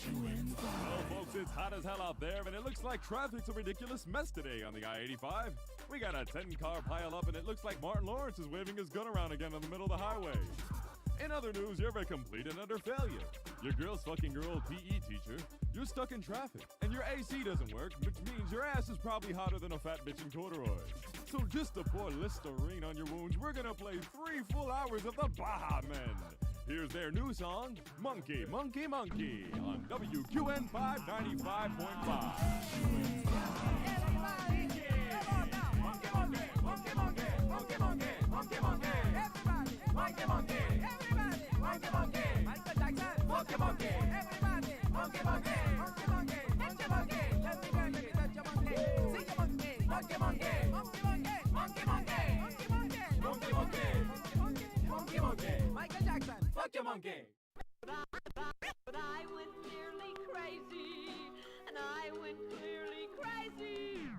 N: WQN5. Well, folks, it's hot as hell out there, and it looks like traffic's a ridiculous mess today on the I-85. We got a 10-car pile up, and it looks like Martin Lawrence is waving his gun around again in the middle of the highway. In other news, you're a complete and utter failure. Your girl's fucking your old PE teacher, you're stuck in traffic, and your AC doesn't work, which means your ass is probably hotter than a fat bitch in corduroys. So just to pour Listerine on your wounds, we're gonna play 3 full hours of the Baja Men. Here's their new song, Monkey, Monkey, Monkey, on WQN 595.5.
V: Michael Jackson, fuck your monkey. But I went clearly crazy, and I went clearly crazy.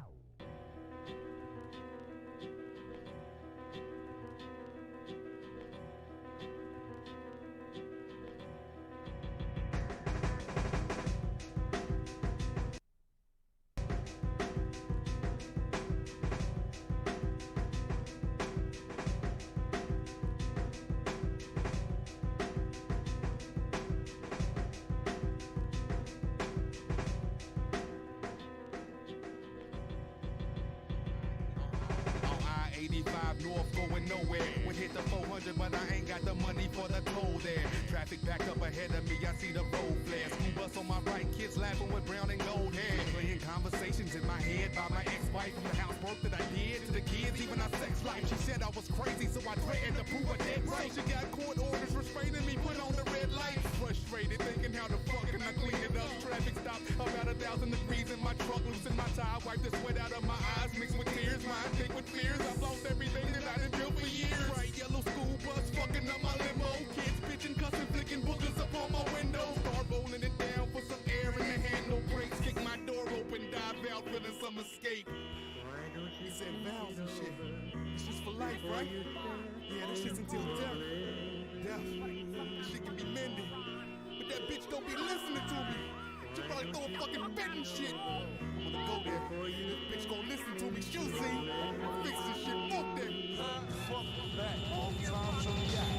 G: North going nowhere. We hit the 400, but I ain't got the money for the toll there. Traffic back up ahead of me, I see the road flare. School bus on my right, kids laughing with brown and gold hair. Playing conversations in my head by my ex-wife from the housework that I did to the kids, even our sex life. She said I was crazy, so I threatened to prove her dead right. So she got court orders restraining me, put on the red light. Frustrated, thinking how the fuck can I clean it up? Traffic stop about 1,000 degrees in my truck, loosen my tie, wipe the sweat out of my eyes, mixed with tears, mind thick with fears. I've lost everything that I done built for years. Bright yellow school bus fucking up my limo. Kids bitching, cussing, flicking boogers up on my window. Start rolling it down for some air in the hand, no brakes. Kick my door open, dive out, feeling some escape. He said vows and shit. It's just for life, right? Yeah, that shit's until death. Death. That shit can be mended. But that bitch don't be listening to me. She probably throw a fucking fit and shit. I'm gonna go there. This bitch gon' listen to me. She'll see. Fix this shit. Fuck that. Fuck that.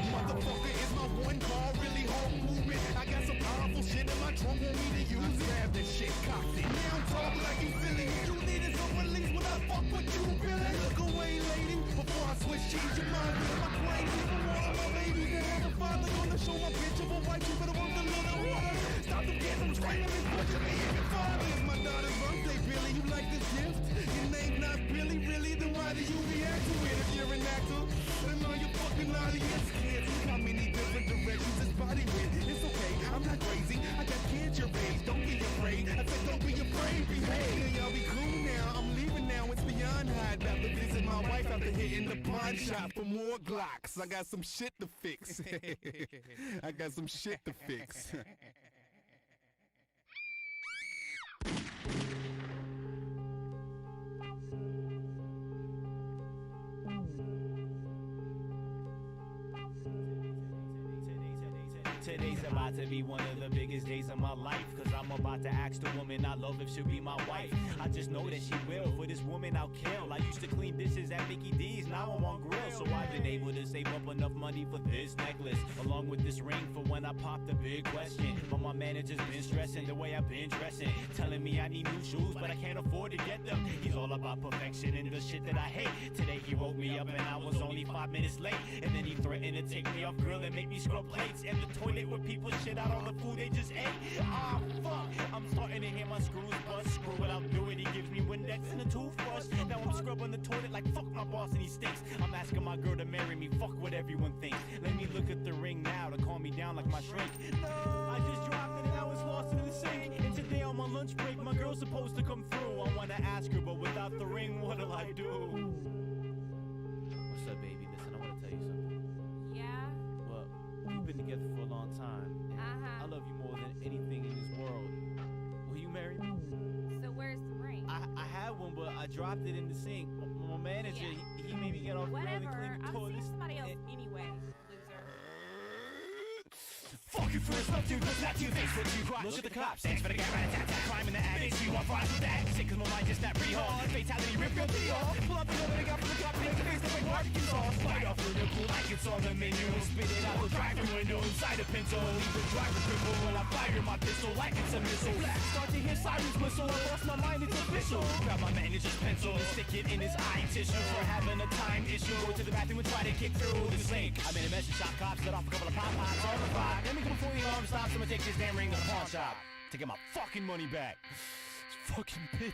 G: Motherfucker is my one call, really home movement. I got some powerful shit in my trunk, want me to use it. Grab that shit, cocked it. Now I'm talking like you silly. You needed some release when I fuck with you, Billy. Look away, lady, before I switch cheese. Your mind is my crazy. For one of my babies that have a father, gonna show my bitch of a white. You better work a little harder. Stop the kids from screaming and pushing me. If your father is my daughter's birthday, Billy, you like this gift? Your name's not Billy, really? Then why do you react to it? If you're an actor, then all your fucking audience kids. Look how many different directions this body went. It's okay, I'm not crazy. I got kids your age, don't be afraid. I said don't be afraid, behave. Yeah, y'all be cool now, I'm leaving now, it's beyond hide. About to visit my wife after hitting the pawn shop for more Glocks. I got some shit to fix. I got some shit to fix.
U: Today's about to be one of the biggest days of my life, cause I'm about to ask the woman I love if she'll be my wife. I just know that she will. For this woman I'll kill. I used to clean dishes at Mickey D's, now I'm on grill. So I've been able to save up enough money for this necklace, along with this ring for when I pop the big question. But my manager's been stressing the way I've been dressing, telling me I need new shoes but I can't afford to get them. He's all about perfection and the shit that I hate. Today he woke me up and I was only 5 minutes late, and then he threatened to take me off grill and make me scrub plates in the toilet where people shit out on the food they just ate. Ah, fuck, I'm starting to hear my screws bust. Screw what I'll do it, he gives me Windex and a toothbrush. Now I'm scrubbing the toilet like fuck my boss and he stinks. I'm asking my girl to marry me, fuck what everyone thinks. Let me look at the ring now to calm me down like my shrink. No, I just dropped it and I was lost in the sink. And today on my lunch break, my girl's supposed to come through. I wanna ask her, but without the ring, what'll I do? What's up, baby? Listen, I wanna tell you something.
O: Yeah?
U: Well, we've been together for a long time. I love you more than anything in this world. Will you marry me?
O: So where's the ring?
U: I had one, but I dropped it in the sink. My manager, he made me get off grill and clean the
O: I'll
U: toilet.
O: see somebody else anyway, loser.
U: Fuck you first, love you, look not to your face, what you cry. Look at the cops, thanks for the guy, rat-a-tat-tat. Crime in the attic, you want fries with that? Sick cause my mind just not pretty hard. Fatality, rip your titty off. Pull up the gun and I got from the cop, make the face look like barbecue sauce. Bite off real cool like it's on the menu. Spit it out the drive-thru window inside a pencil. Leave the driver cripple when I fire my pistol like it's a missile. Start to hear sirens whistle, I lost my mind, it's official. Grab my manager's pencil and stick it in his eye tissue. For having a time issue, go to the bathroom and try to kick through the sink. I made a message, shot cops, let off a couple of pop-pots on the vibe. Let me come before the alarm stops, I'm gonna take this damn ring to the pawn shop to get my fucking money back. Fucking bitch.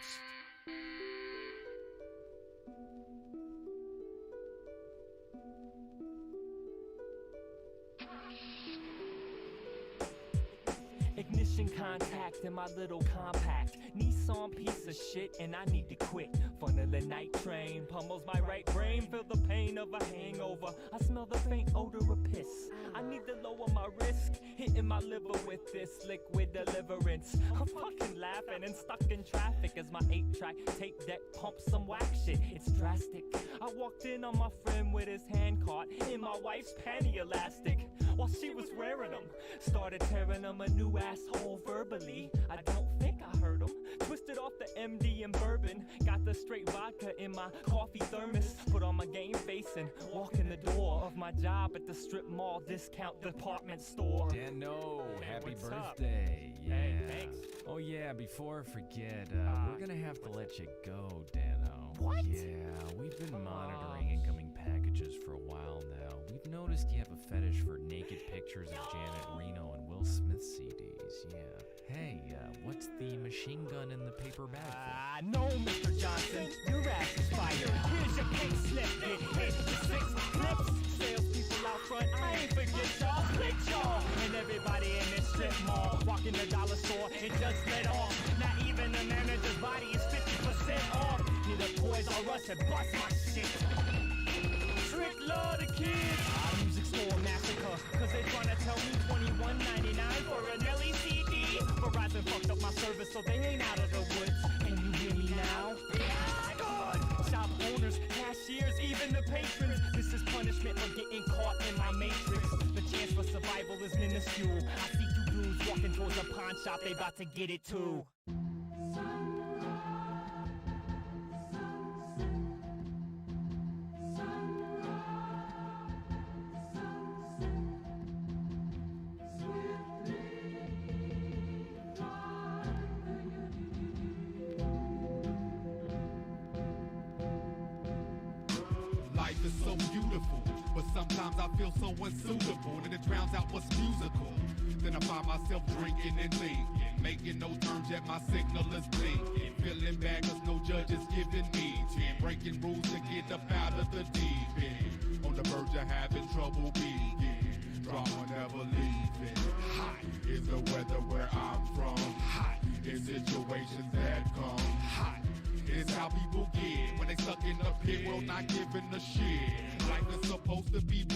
M: Ignition contact in my little compact Nissan piece of shit and I need to quit. Fun of the night train pummels my right brain. Feel the pain of a hangover. I smell the faint odor of piss. I need to lower my risk, hitting my liver with this liquid deliverance. I'm fucking laughing and stuck in traffic as my 8-track tape deck pumps some whack shit. It's drastic. I walked in on my friend with his hand caught in my wife's panty elastic while she was wearing them. Started tearing them a new asshole verbally. I don't think I heard him. Twisted off the MD and bourbon. Got the straight vodka in my coffee thermos. Put on my game face and walk in the door of my job at the strip mall discount department store.
S: Dano, happy
M: what's up?
S: birthday. Yeah.
M: Hey, thanks.
S: Oh yeah, before I forget, we're gonna have to let you go, Dano.
M: What?
S: Yeah, we've been monitoring incoming packages for a while now. We've noticed you have a fetish for naked pictures of Janet Reno and Will Smith CDs, yeah. Hey, what's the machine gun in the paper bag for?
U: No, Mr. Johnson, your ass is fired. Here's your pink slip, get hit with 6 clips. Salespeople out front, I ain't forget y'all, split y'all. And everybody in this strip mall, walk in the dollar store and just let off. Not even the manager's body is 50% off. Need a Toys R Us and bust my shit. Trick love the kids. Music store massacre, cause they tryna tell me $21.99 for an Nelly CD. Verizon fucked up my service, so they ain't out of the woods. Can you hear me now? God! Shop owners, cashiers, even the patrons. This is punishment for getting caught in my matrix. The chance for survival is minuscule. I see 2 dudes walking towards a pawn shop, they about to get it too.
G: Life is so beautiful, but sometimes I feel so unsuitable, and it drowns out what's musical. Then I find myself drinking and thinking, making no turns yet my signal is blinking. Feeling bad cause no judge is giving me 10, breaking rules to get up out of the deep end. On the verge of having trouble begin, drama never leaving. Hot is the weather where I'm from. Hot is situations that come. Hot is how people get when they stuck in the pit, world not giving a shit. Life is supposed to be beautiful.